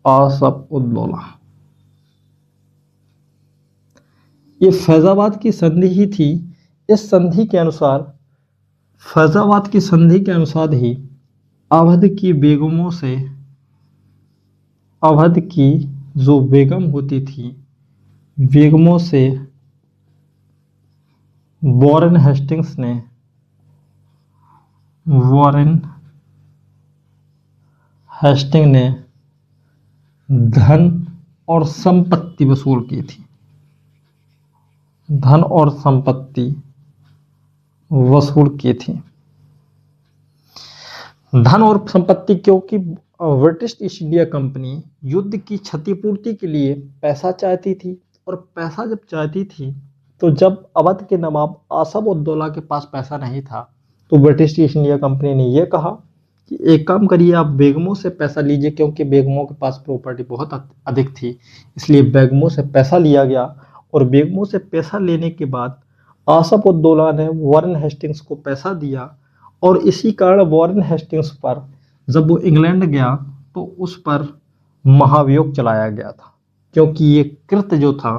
Speaker 1: आसफ-उद-दौला। ये फैजाबाद की संधि ही थी। इस संधि के अनुसार, फैजाबाद की संधि के अनुसार ही अवध की बेगमों से, अवध की जो बेगम होती थी, बेगमों से वॉरेन हेस्टिंग्स ने धन और संपत्ति वसूल की थी। धन और संपत्ति वसूल की थी। धन और संपत्ति क्योंकि ब्रिटिश ईस्ट इंडिया कंपनी युद्ध की क्षतिपूर्ति के लिए पैसा चाहती थी, और पैसा जब चाहती थी तो जब अवध के नवाब आसफ-उद-दौला के पास पैसा नहीं था तो ब्रिटिश ईस्ट इंडिया कंपनी ने यह कहा कि एक काम करिए, आप बेगमों से पैसा लीजिए, क्योंकि बेगमों के पास प्रॉपर्टी बहुत अधिक थी, इसलिए बेगमों से पैसा लिया गया। और बेगमों से पैसा लेने के बाद आसफ उद्दौला ने वॉरेन हेस्टिंग्स को पैसा दिया, और इसी कारण वॉरेन हेस्टिंग्स पर जब वो इंग्लैंड गया तो उस पर महाभियोग चलाया गया था, क्योंकि ये कृत्य जो था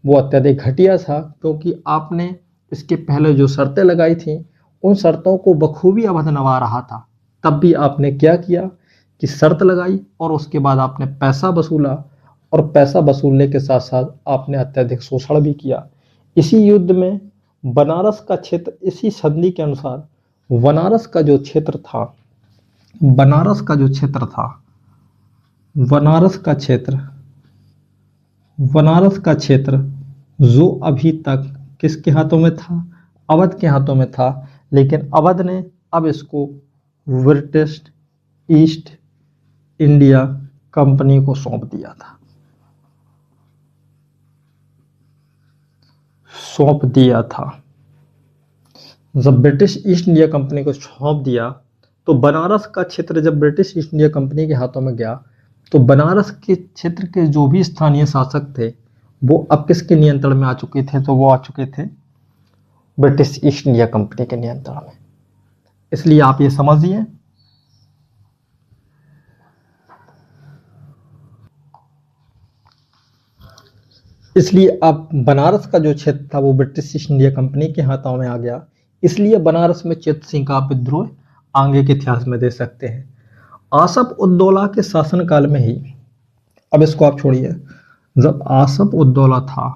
Speaker 1: वो अत्यधिक घटिया था, क्योंकि आपने इसके पहले जो शर्तें लगाई थी उन शर्तों को बखूबी अवध निभा रहा था। तब भी आपने क्या किया कि शर्त लगाई और उसके बाद आपने पैसा वसूला, और पैसा वसूलने के साथ साथ आपने अत्यधिक शोषण भी किया। इसी युद्ध में बनारस का क्षेत्र, इसी संधि के अनुसार बनारस का जो क्षेत्र था, बनारस का जो क्षेत्र था, बनारस का क्षेत्र, बनारस का क्षेत्र जो अभी तक किसके हाथों में था? अवध के हाथों में था। लेकिन अवध ने अब इसको ब्रिटिश ईस्ट इंडिया कंपनी को सौंप दिया था, सौंप दिया था। जब ब्रिटिश ईस्ट इंडिया कंपनी को सौंप दिया तो बनारस का क्षेत्र जब ब्रिटिश ईस्ट इंडिया कंपनी के हाथों में गया तो बनारस के क्षेत्र के जो भी स्थानीय शासक थे वो अब किसके नियंत्रण में आ चुके थे? तो वो आ चुके थे ब्रिटिश ईस्ट इंडिया कंपनी के नियंत्रण में। इसलिए आप ये समझिए, इसलिए अब बनारस का जो क्षेत्र था वो ब्रिटिश ईस्ट इंडिया कंपनी के हाथों में आ गया। इसलिए बनारस में चित्त सिंह का आप विद्रोह आगे के इतिहास में दे सकते हैं। आसफ उद्दौला के शासनकाल में ही, अब इसको आप छोड़िए, जब आसफ उद्दौला था,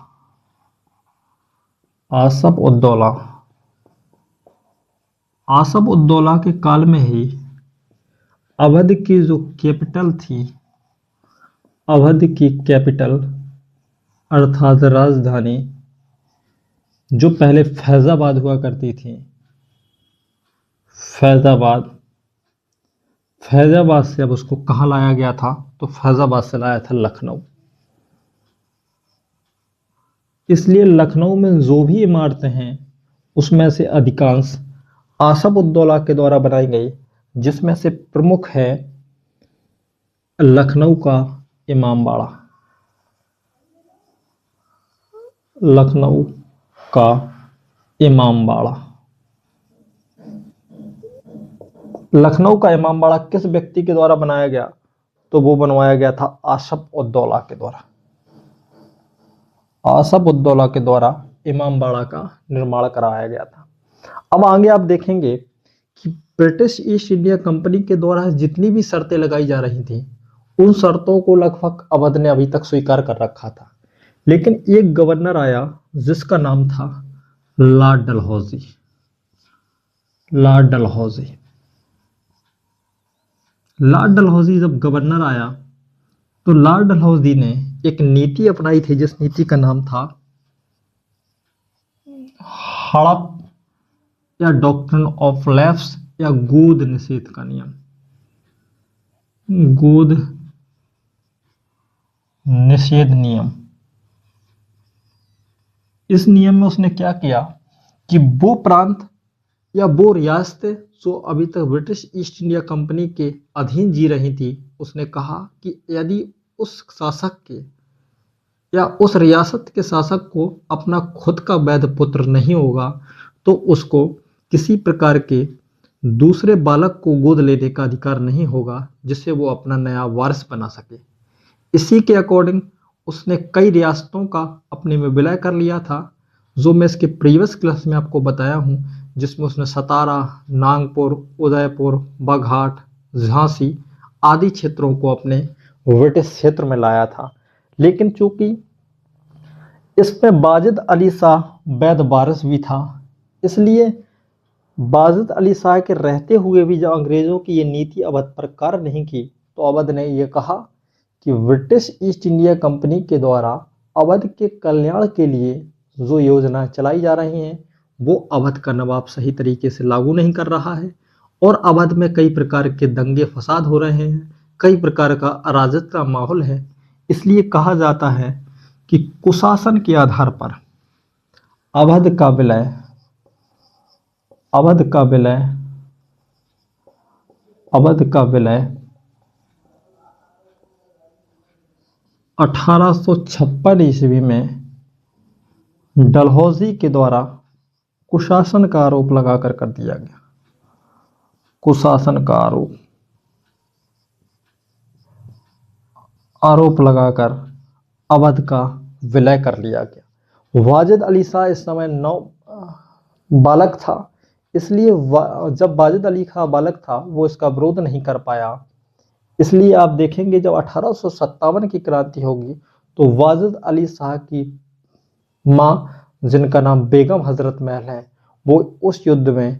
Speaker 1: आसफ उद्दौला, आसफ उद्दौला के काल में ही अवध की जो कैपिटल थी, अवध की कैपिटल अर्थात राजधानी जो पहले फैजाबाद हुआ करती थी, फैजाबाद, फैजाबाद से अब उसको कहाँ लाया गया था? तो फैजाबाद से लाया था लखनऊ। इसलिए लखनऊ में जो भी इमारतें हैं उसमें से अधिकांश आसफ उद्दौला के द्वारा बनाई गई, जिसमें से प्रमुख है लखनऊ का इमामबाड़ा, लखनऊ का इमामबाड़ा। लखनऊ का इमामबाड़ा किस व्यक्ति के द्वारा बनाया गया? तो वो बनवाया गया था आसफ उद्दौला के द्वारा। आसफ उद्दौला के द्वारा इमामबाड़ा का निर्माण कराया गया था। अब आगे आप देखेंगे कि ब्रिटिश ईस्ट इंडिया कंपनी के द्वारा जितनी भी शर्तें लगाई जा रही थी उन शर्तों को लगभग अवध ने अभी तक स्वीकार कर रखा था। लेकिन एक गवर्नर आया जिसका नाम था Lord Dalhousie, Lord Dalhousie. Lord Dalhousie जब गवर्नर आया तो लॉर्ड डलहौजी ने एक नीति अपनाई थी जिस नीति का नाम था हड़प या डॉक्ट्रिन ऑफ लैप्स या गोद निषेध का नियम, गोद निषेध नियम। इस नियम में उसने क्या किया कि वो प्रांत या वो रियासतें जो अभी तक ब्रिटिश ईस्ट इंडिया कंपनी के अधीन जी रही थी, उसने कहा कि यदि उस शासक के या उस रियासत के शासक को अपना खुद का वैध पुत्र नहीं होगा तो उसको किसी प्रकार के दूसरे बालक को गोद लेने का अधिकार नहीं होगा जिससे वो अपना नया वारिस बना सके। इसी के अकॉर्डिंग उसने कई रियासतों का अपने में विलय कर लिया था, जो मैं इसके प्रीवियस क्लास में आपको बताया हूँ, जिसमें उसने सतारा, नागपुर, उदयपुर, बाघाट, झांसी आदि क्षेत्रों को अपने ब्रिटिश क्षेत्र में लाया था। लेकिन चूंकि इसमें बाजिद अली शाह वैध वारिस भी था, इसलिए बाजिद अली शाह के रहते हुए भी जब अंग्रेजों की ये नीति अवध पर कार्य नहीं की तो अवध ने यह कहा कि ब्रिटिश ईस्ट इंडिया कंपनी के द्वारा अवध के कल्याण के लिए जो योजना चलाई जा रही हैं वो अवध का नवाब सही तरीके से लागू नहीं कर रहा है और अवध में कई प्रकार के दंगे फसाद हो रहे हैं, कई प्रकार का अराजकता का माहौल है। इसलिए कहा जाता है कि कुशासन के आधार पर अवध का विलय अवध का विलय 1856 ईस्वी में डलहौजी के द्वारा कुशासन का आरोप लगाकर कर दिया गया। कुशासन का आरोप लगाकर अवध का विलय कर लिया गया। वाजिद अली शाह इस समय बालक था, इसलिए जब वाजिद अली खां बालक था वो इसका विरोध नहीं कर पाया। इसलिए आप देखेंगे जब 1857 की क्रांति होगी तो वाजिद अली शाह की माँ, जिनका नाम बेगम हजरत महल है, वो उस युद्ध में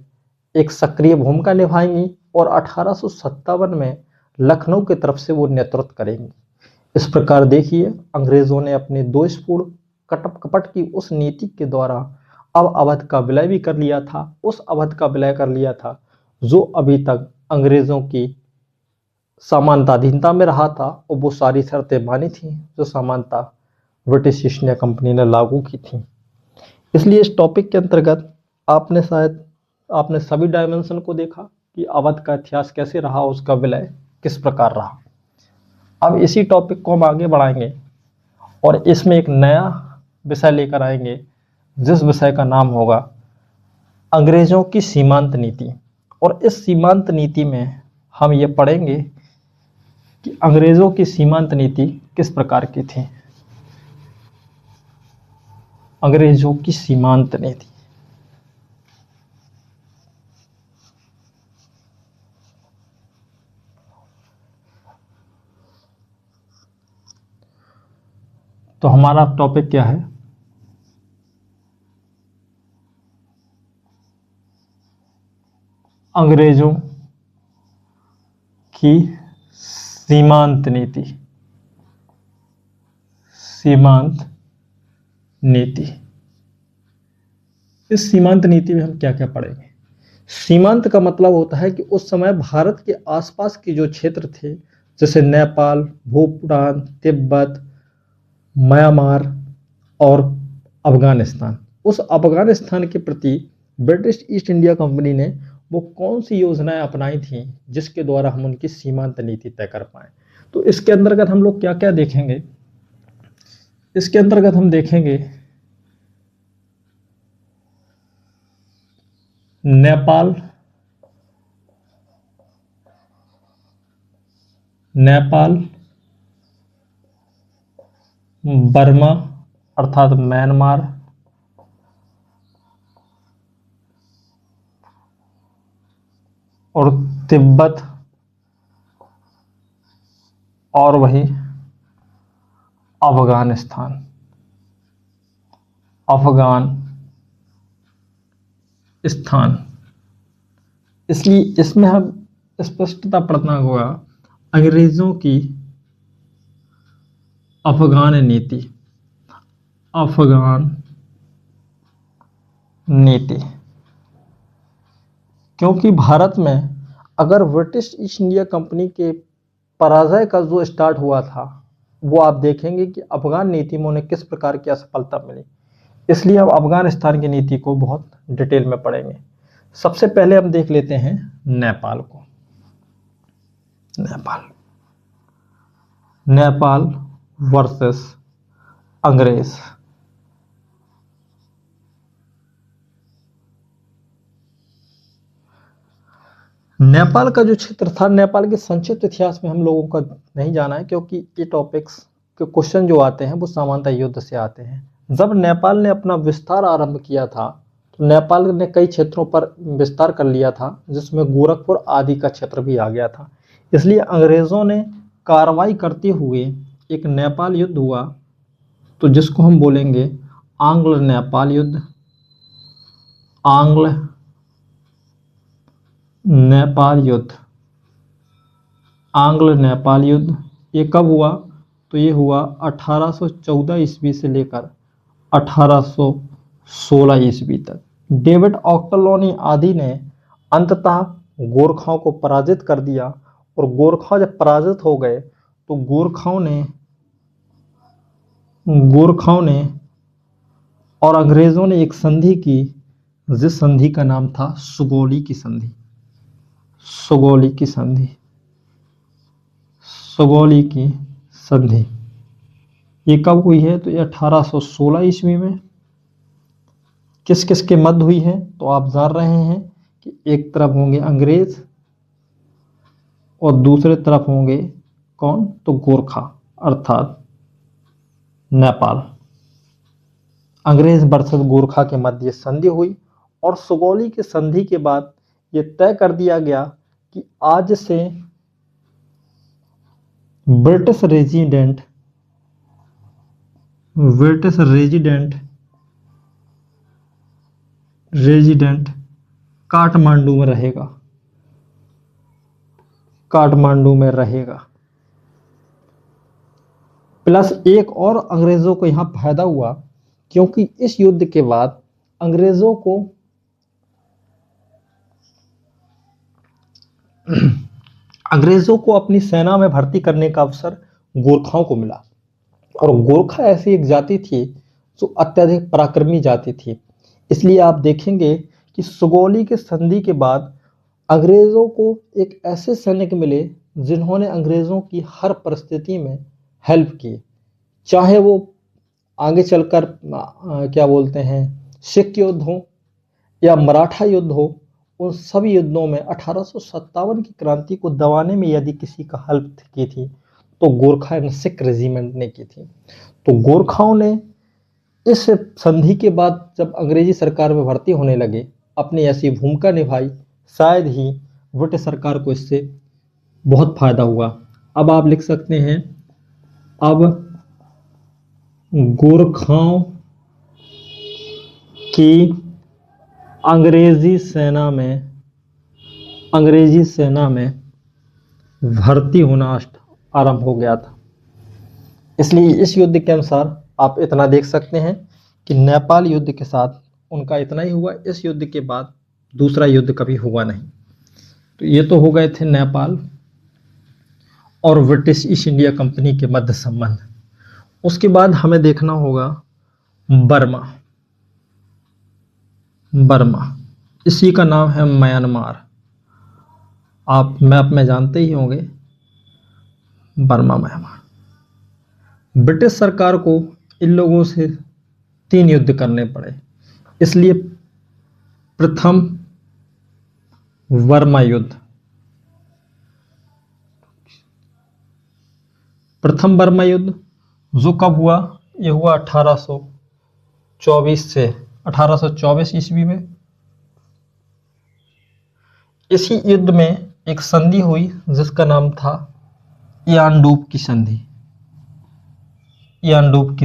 Speaker 1: एक सक्रिय भूमिका निभाएंगी और 1857 में लखनऊ की तरफ से वो नेतृत्व करेंगी। इस प्रकार देखिए, अंग्रेजों ने अपने दोषपूर्ण कपट की उस नीति के द्वारा अब अवध का विलय भी कर लिया था। उस अवध का विलय कर लिया था जो अभी तक अंग्रेजों की सामंताधीनता में रहा था और वो सारी शर्तें मानी थी जो सामंता ब्रिटिश ईस्ट इंडिया कंपनी ने लागू की थी। इसलिए इस टॉपिक के अंतर्गत आपने सभी डायमेंशन को देखा कि अवध का इतिहास कैसे रहा, उसका विलय किस प्रकार रहा। अब इसी टॉपिक को हम आगे बढ़ाएंगे और इसमें एक नया विषय लेकर आएंगे जिस विषय का नाम होगा अंग्रेजों की सीमांत नीति। और इस सीमांत नीति में हम ये पढ़ेंगे कि अंग्रेजों की सीमांत नीति किस प्रकार की थी। अंग्रेजों की सीमांत नीति। तो हमारा टॉपिक क्या है? अंग्रेजों की सीमांत नीति। सीमांत नीति। इस सीमांत नीति में हम क्या क्या पढ़ेंगे? सीमांत का मतलब होता है कि उस समय भारत के आसपास के जो क्षेत्र थे, जैसे नेपाल, भूटान, तिब्बत, म्यांमार और अफगानिस्तान, उस अफगानिस्तान के प्रति ब्रिटिश ईस्ट इंडिया कंपनी ने वो कौन सी योजनाएं अपनाई थी जिसके द्वारा हम उनकी सीमांत नीति तय कर पाए। तो इसके अंतर्गत हम लोग क्या क्या देखेंगे? इसके अंतर्गत हम देखेंगे नेपाल, बर्मा अर्थात म्यांमार, और तिब्बत, और वही अफगानिस्तान। इसलिए इसमें हम स्पष्टता पढ़ना होगा अंग्रेजों की अफगान नीति। क्योंकि भारत में अगर ब्रिटिश ईस्ट इंडिया कंपनी के पराजय का जो स्टार्ट हुआ था वो आप देखेंगे कि अफगान नीति में उन्हें किस प्रकार की असफलता मिली। इसलिए हम अफगानिस्तान की नीति को बहुत डिटेल में पढ़ेंगे। सबसे पहले हम देख लेते हैं नेपाल को। नेपाल वर्सेस अंग्रेज। नेपाल का जो क्षेत्र था, नेपाल के संक्षिप्त इतिहास में हम लोगों का नहीं जाना है क्योंकि ये टॉपिक्स के क्वेश्चन जो आते हैं वो सामान्यतः युद्ध से आते हैं। जब नेपाल ने अपना विस्तार आरंभ किया था तो नेपाल ने कई क्षेत्रों पर विस्तार कर लिया था जिसमें गोरखपुर आदि का क्षेत्र भी आ गया था। इसलिए अंग्रेजों ने कार्रवाई करते हुए एक नेपाल युद्ध हुआ, तो जिसको हम बोलेंगे आंग्ल नेपाल युद्ध। आंग्ल नेपाल युद्ध ये कब हुआ? तो ये हुआ 1814 ईस्वी से लेकर 1816 ईस्वी तक। डेविड ऑक्टरलोनी आदि ने अंततः गोरखाओं को पराजित कर दिया और गोरखा जब पराजित हो गए तो गोरखाओं ने और अंग्रेजों ने एक संधि की, जिस संधि का नाम था सुगौली की संधि। सुगौली की संधि। सुगौली की संधि ये कब हुई है? तो ये 1816 ईस्वी में। किस किस के मध्य हुई है? तो आप जान रहे हैं कि एक तरफ होंगे अंग्रेज और दूसरे तरफ होंगे कौन? तो गोरखा अर्थात नेपाल। अंग्रेज वर्सेस गोरखा के मध्य संधि हुई और सुगौली की संधि के बाद यह तय कर दिया गया कि आज से ब्रिटिश रेजिडेंट काठमांडू में रहेगा। काठमांडू में रहेगा। प्लस एक और अंग्रेजों को यहां फायदा हुआ, क्योंकि इस युद्ध के बाद अंग्रेजों को अपनी सेना में भर्ती करने का अवसर गोरखाओं को मिला। और गोरखा ऐसी एक जाति थी जो अत्यधिक पराक्रमी जाति थी। इसलिए आप देखेंगे कि सुगौली के संधि के बाद अंग्रेजों को एक ऐसे सैनिक मिले जिन्होंने अंग्रेजों की हर परिस्थिति में हेल्प की, चाहे वो आगे चलकर क्या बोलते हैं सिख युद्ध हो या मराठा युद्ध हो। उन सभी युद्धों में 1857 की क्रांति को दबाने में यदि किसी का हेल्प की थी तो गोरखा एंड सिख रेजिमेंट ने की थी। तो गोरखाओं ने इस संधि के बाद जब अंग्रेजी सरकार में भर्ती होने लगे अपनी ऐसी भूमिका निभाई। शायद ही ब्रिटिश सरकार को इससे बहुत फायदा हुआ। अब आप लिख सकते हैं, अब गोरखाओं की अंग्रेजी सेना में भर्ती होना आरंभ हो गया था। इसलिए इस युद्ध के अनुसार आप इतना देख सकते हैं कि नेपाल युद्ध के साथ उनका इतना ही हुआ। इस युद्ध के बाद दूसरा युद्ध कभी हुआ नहीं। तो ये तो हो गए थे नेपाल और ब्रिटिश ईस्ट इंडिया कंपनी के मध्य संबंध। उसके बाद हमें देखना होगा बर्मा। इसी का नाम है म्यांमार। आप मैप में जानते ही होंगे बर्मा म्यांमार। ब्रिटिश सरकार को इन लोगों से 3 युद्ध करने पड़े। इसलिए प्रथम बर्मा युद्ध जो कब हुआ? यह हुआ 1824 ईस्वी में। इसी युद्ध में एक संधि हुई जिसका नाम था यानडूब की संधि। यानडूब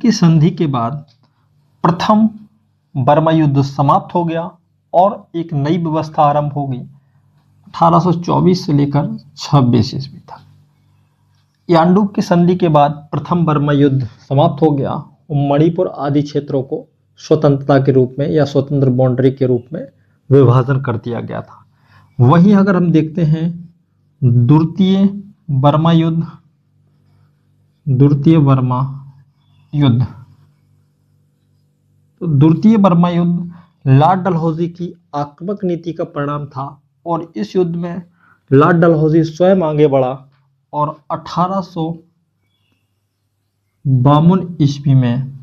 Speaker 1: की संधि के बाद प्रथम बर्मा युद्ध समाप्त हो गया और एक नई व्यवस्था आरंभ हो गई 1824 से लेकर 26 ईस्वी तक। यानडूब की संधि के बाद प्रथम बर्मा युद्ध समाप्त हो गया। मणिपुर आदि क्षेत्रों को स्वतंत्रता के रूप में या स्वतंत्र बाउंड्री के रूप में विभाजन कर दिया गया था। वहीं अगर हम देखते हैं द्वितीय बर्मा युद्ध, तो द्वितीय बर्मा युद्ध लॉर्ड डलहौजी की आक्रामक नीति का परिणाम था। और इस युद्ध में लॉर्ड डलहौजी स्वयं आगे बढ़ा और 1852 ईस्वी में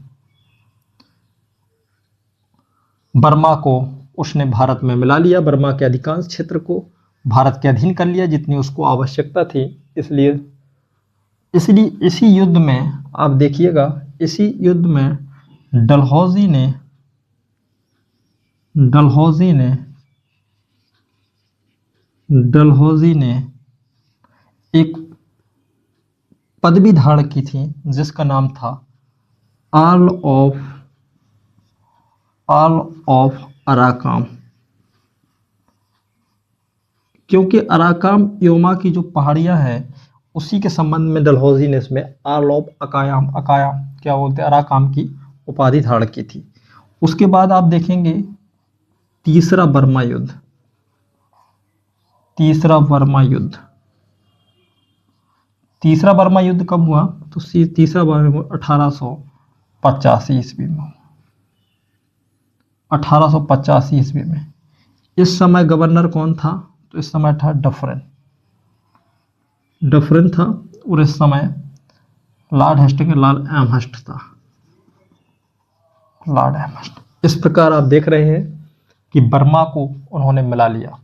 Speaker 1: बर्मा को उसने भारत में मिला लिया। बर्मा के अधिकांश क्षेत्र को भारत के अधीन कर लिया जितनी उसको आवश्यकता थी। इसलिए इसी युद्ध में आप देखिएगा, इसी युद्ध में डलहौजी ने एक पदवी धारण की थी जिसका नाम था ऑल ऑफ अराकाम। क्योंकि अराकाम योमा की जो पहाड़ियां हैं उसी के संबंध में डलहौजी ने इसमें ऑल ऑफ अकायाम क्या बोलते हैं अराकाम की उपाधि धारण की थी। उसके बाद आप देखेंगे तीसरा बर्मा युद्ध कब हुआ? तो तीसरा बर्मा 1885 ईस्वी में 1885 ईस्वी में इस समय गवर्नर कौन था? तो इस समय था डफरिन। डफरिन था और इस समय लॉर्ड हेस्टिंग्स, लॉर्ड एमहर्स्ट था। Lord Amherst. इस प्रकार आप देख रहे हैं कि बर्मा को उन्होंने मिला लिया।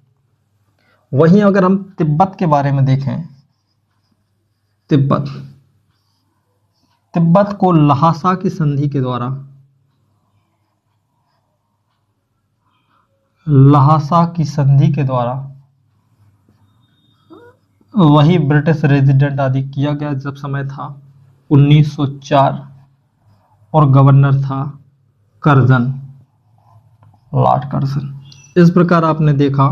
Speaker 1: वहीं अगर हम तिब्बत के बारे में देखें, तिब्बत को ल्हासा की संधि के द्वारा, ल्हासा की संधि के द्वारा वही ब्रिटिश रेजिडेंट आदि किया गया जब समय था 1904, और गवर्नर था कर्जन, लॉर्ड कर्जन। इस प्रकार आपने देखा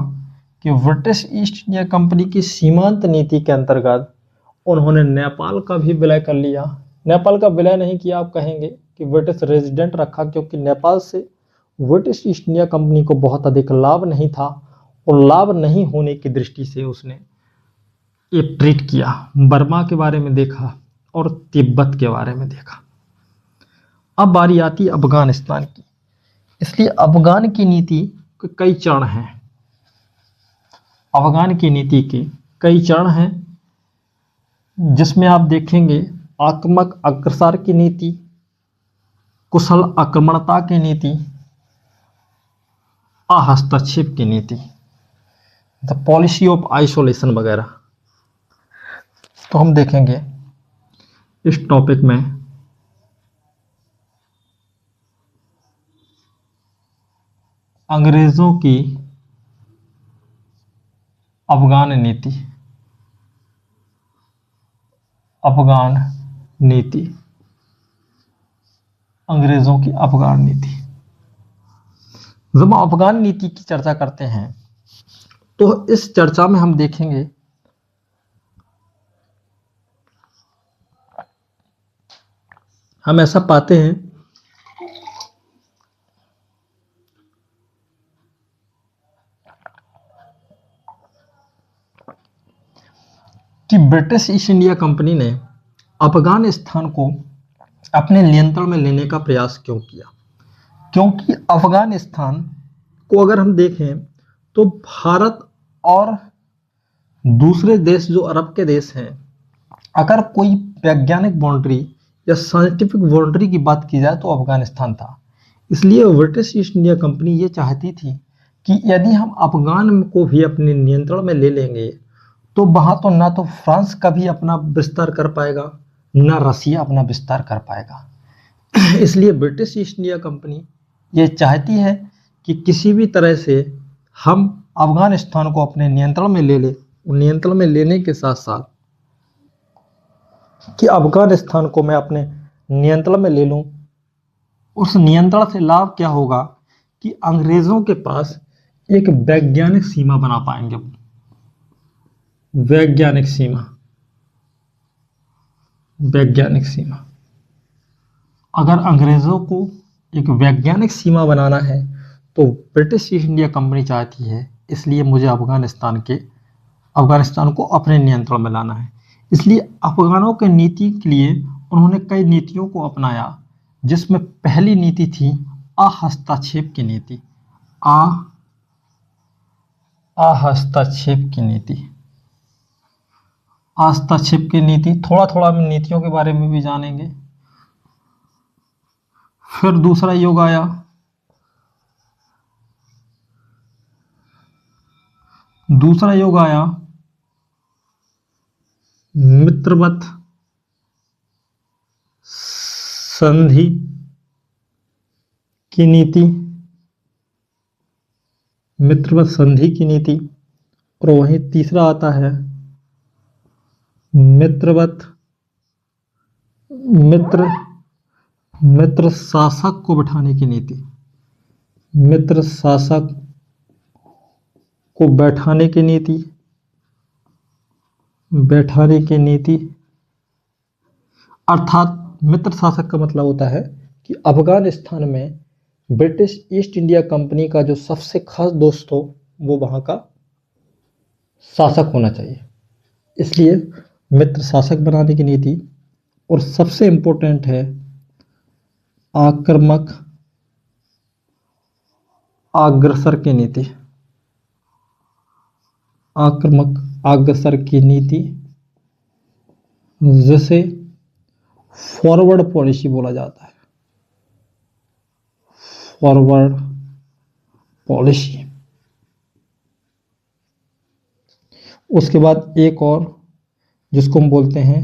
Speaker 1: कि ब्रिटिश ईस्ट इंडिया कंपनी की सीमांत नीति के अंतर्गत उन्होंने नेपाल का भी विलय कर लिया। नेपाल का विलय नहीं किया, आप कहेंगे कि ब्रिटिश रेजिडेंट रखा, क्योंकि नेपाल से ब्रिटिश ईस्ट इंडिया कंपनी को बहुत अधिक लाभ नहीं था और लाभ नहीं होने की दृष्टि से उसने ये ट्रीट किया। बर्मा के बारे में देखा और तिब्बत के बारे में देखा। अब बारी आती अफगानिस्तान की। इसलिए अफगान की नीति के कई चरण हैं। अफगान की नीति के कई चरण हैं, जिसमें आप देखेंगे आक्रामक अग्रसर की नीति, कुशल आक्रमणता की नीति, हस्तक्षेप की नीति, द पॉलिसी ऑफ आइसोलेशन वगैरह। तो हम देखेंगे इस टॉपिक में अंग्रेजों की अफगान नीति। अफगान नीति, अंग्रेजों की अफगान नीति। जब हम अफगान नीति की चर्चा करते हैं तो इस चर्चा में हम देखेंगे हम ऐसा पाते हैं कि ब्रिटिश ईस्ट इंडिया कंपनी ने अफगानिस्तान को अपने नियंत्रण में लेने का प्रयास क्यों किया? क्योंकि अफगानिस्तान को अगर हम देखें तो भारत और दूसरे देश जो अरब के देश हैं, अगर कोई वैज्ञानिक बाउंड्री या साइंटिफिक बाउंड्री की बात की जाए तो अफगानिस्तान था। इसलिए ब्रिटिश ईस्ट इंडिया कंपनी ये चाहती थी कि यदि हम अफगान को भी अपने नियंत्रण में ले लेंगे तो वहां तो ना तो फ्रांस का भी अपना विस्तार कर पाएगा, ना रसिया अपना विस्तार कर पाएगा। इसलिए ब्रिटिश ईस्ट इंडिया कंपनी ये चाहती है कि किसी भी तरह से हम अफगानिस्तान को अपने नियंत्रण में ले ले। नियंत्रण में लेने के साथ साथ कि अफगानिस्तान को मैं अपने नियंत्रण में ले लूं, उस नियंत्रण से लाभ क्या होगा कि अंग्रेजों के पास एक वैज्ञानिक सीमा बना पाएंगे। वैज्ञानिक सीमा, वैज्ञानिक सीमा। अगर अंग्रेजों को एक वैज्ञानिक सीमा बनाना है तो ब्रिटिश ईस्ट इंडिया कंपनी चाहती है, इसलिए मुझे अफगानिस्तान को अपने नियंत्रण में लाना है। इसलिए अफगानों के नीति के लिए उन्होंने कई नीतियों को अपनाया, जिसमें पहली नीति थी हस्तक्षेप की नीति। हस्तक्षेप की नीति। हस्तक्षेप की नीति, थोड़ा थोड़ा हम नीतियों के बारे में भी जानेंगे। फिर दूसरा युग आया मित्रवत संधि की नीति। मित्रवत संधि की नीति। और वहीं तीसरा आता है मित्र शासक को बैठाने की नीति। मित्र शासक को बैठाने की नीति। अर्थात मित्र शासक का मतलब होता है कि अफगानिस्तान में ब्रिटिश ईस्ट इंडिया कंपनी का जो सबसे खास दोस्त हो वो वहां का शासक होना चाहिए, इसलिए मित्र शासक बनाने की नीति। और सबसे इंपॉर्टेंट है आक्रामक अग्रसर की नीति। आक्रामक अग्रसर की नीति, जिसे फॉरवर्ड पॉलिसी बोला जाता है। Forward policy. उसके बाद एक और जिसको हम बोलते हैं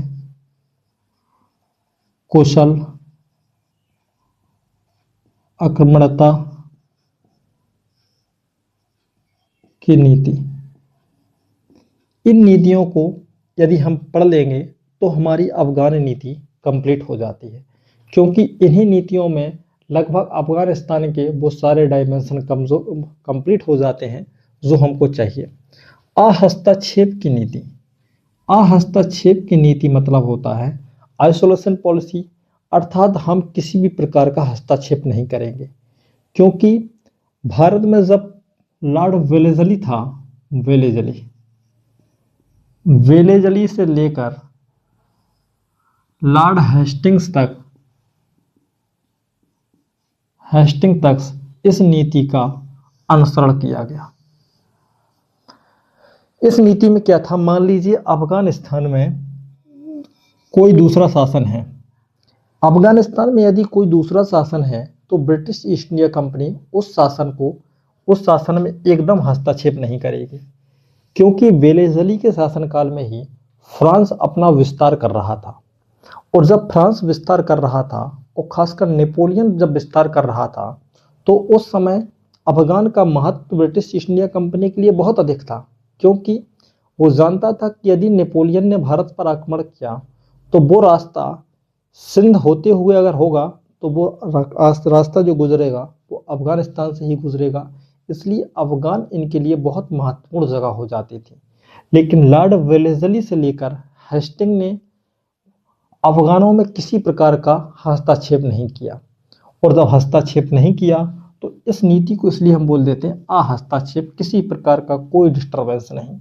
Speaker 1: कुशल आक्रामकता की नीति। इन नीतियों को यदि हम पढ़ लेंगे तो हमारी अफगान नीति कंप्लीट हो जाती है, क्योंकि इन्हीं नीतियों में लगभग अफगानिस्तान के वो सारे डायमेंशन कंप्लीट हो जाते हैं जो हमको चाहिए। अहस्तक्षेप की नीति। अहस्तक्षेप की नीति मतलब होता है आइसोलेशन पॉलिसी, अर्थात हम किसी भी प्रकार का हस्तक्षेप नहीं करेंगे, क्योंकि भारत में जब लॉर्ड वेलेजली था, वेलेजली से लेकर लॉर्ड हेस्टिंग तक इस नीति का अनुसरण किया गया। इस नीति में क्या था, मान लीजिए अफगानिस्तान में कोई दूसरा शासन है। अफगानिस्तान में यदि कोई दूसरा शासन है तो ब्रिटिश ईस्ट इंडिया कंपनी उस शासन में एकदम हस्तक्षेप नहीं करेगी, क्योंकि वेलेजली के शासनकाल में ही फ्रांस अपना विस्तार कर रहा था। और जब फ्रांस विस्तार कर रहा था और खासकर नेपोलियन जब विस्तार कर रहा था, तो उस समय अफगान का महत्व ब्रिटिश ईस्ट इंडिया कंपनी के लिए बहुत अधिक था, क्योंकि वो जानता था कि यदि नेपोलियन ने भारत पर आक्रमण किया तो वो रास्ता सिंध होते हुए अगर होगा तो वो रास्ता जो गुजरेगा वो अफगानिस्तान से ही गुजरेगा, इसलिए अफगान इनके लिए बहुत महत्वपूर्ण जगह हो जाती थी। लेकिन लॉर्ड वेलेजली से लेकर हेस्टिंग ने अफगानों में किसी प्रकार का हस्तक्षेप नहीं किया, और जब हस्तक्षेप नहीं किया तो इस नीति को इसलिए हम बोल देते हैं अहस्तक्षेप, किसी प्रकार का कोई डिस्टर्बेंस नहीं।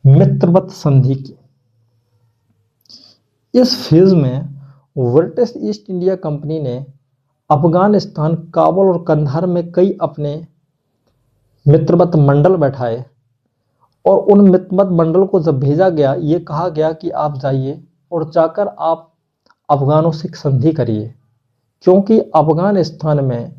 Speaker 1: मित्रवत संधि की इस फेज में ब्रिटिश ईस्ट इंडिया कंपनी ने अफगानिस्तान, काबुल और कंधार में कई अपने मित्रवत मंडल बैठाए, और उन मित्रवत मंडल को जब भेजा गया, ये कहा गया कि आप जाइए और जाकर आप अफगानों से संधि करिए, क्योंकि अफगानिस्तान में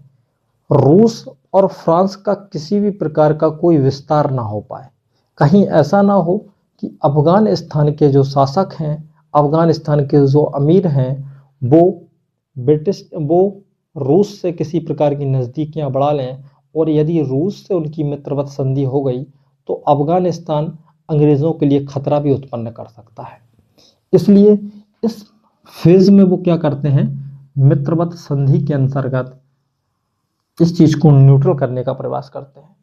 Speaker 1: रूस और फ्रांस का किसी भी प्रकार का कोई विस्तार ना हो पाए। कहीं ऐसा ना हो कि अफगानिस्तान के जो शासक हैं, अफगानिस्तान के जो अमीर हैं, वो रूस से किसी प्रकार की नज़दीकियां बढ़ा लें, और यदि रूस से उनकी मित्रवत संधि हो गई तो अफगानिस्तान अंग्रेज़ों के लिए खतरा भी उत्पन्न कर सकता है। इसलिए इस फेज में वो क्या करते हैं, मित्रवत संधि के अंतर्गत इस चीज को न्यूट्रल करने का प्रयास करते हैं।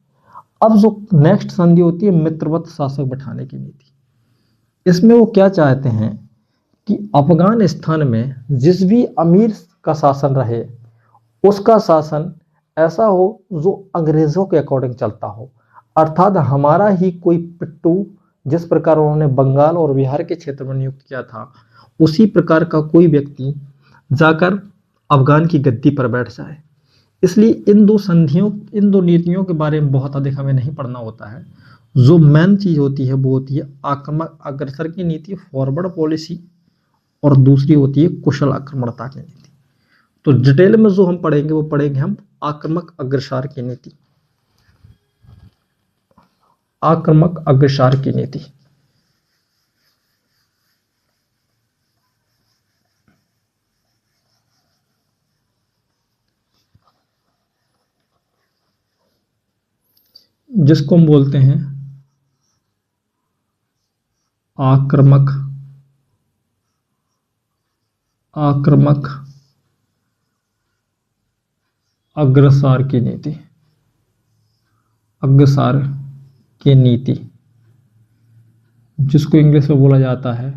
Speaker 1: अब जो नेक्स्ट संधि होती है मित्रवत शासक बैठाने की नीति, इसमें वो क्या चाहते हैं कि अफगानिस्तान में जिस भी अमीर का शासन रहे उसका शासन ऐसा हो जो अंग्रेजों के अकॉर्डिंग चलता हो, अर्थात हमारा ही कोई पिट्टू, जिस प्रकार उन्होंने बंगाल और बिहार के क्षेत्र में नियुक्त किया था, उसी प्रकार का कोई व्यक्ति जाकर अफगान की गद्दी पर बैठ जाए। इसलिए इन दो नीतियों के बारे में बहुत अधिक हमें नहीं पढ़ना होता है। जो मेन चीज होती है वो होती है आक्रामक अग्रसर की नीति, फॉरवर्ड पॉलिसी, और दूसरी होती है कुशल आक्रमणता की नीति। तो डिटेल में जो हम पढ़ेंगे वो पढ़ेंगे हम आक्रामक अग्रसर की नीति। आक्रामक अग्रसर की नीति जिसको हम बोलते हैं आक्रामक अग्रसर की नीति, अग्रसर की नीति, जिसको इंग्लिश में बोला जाता है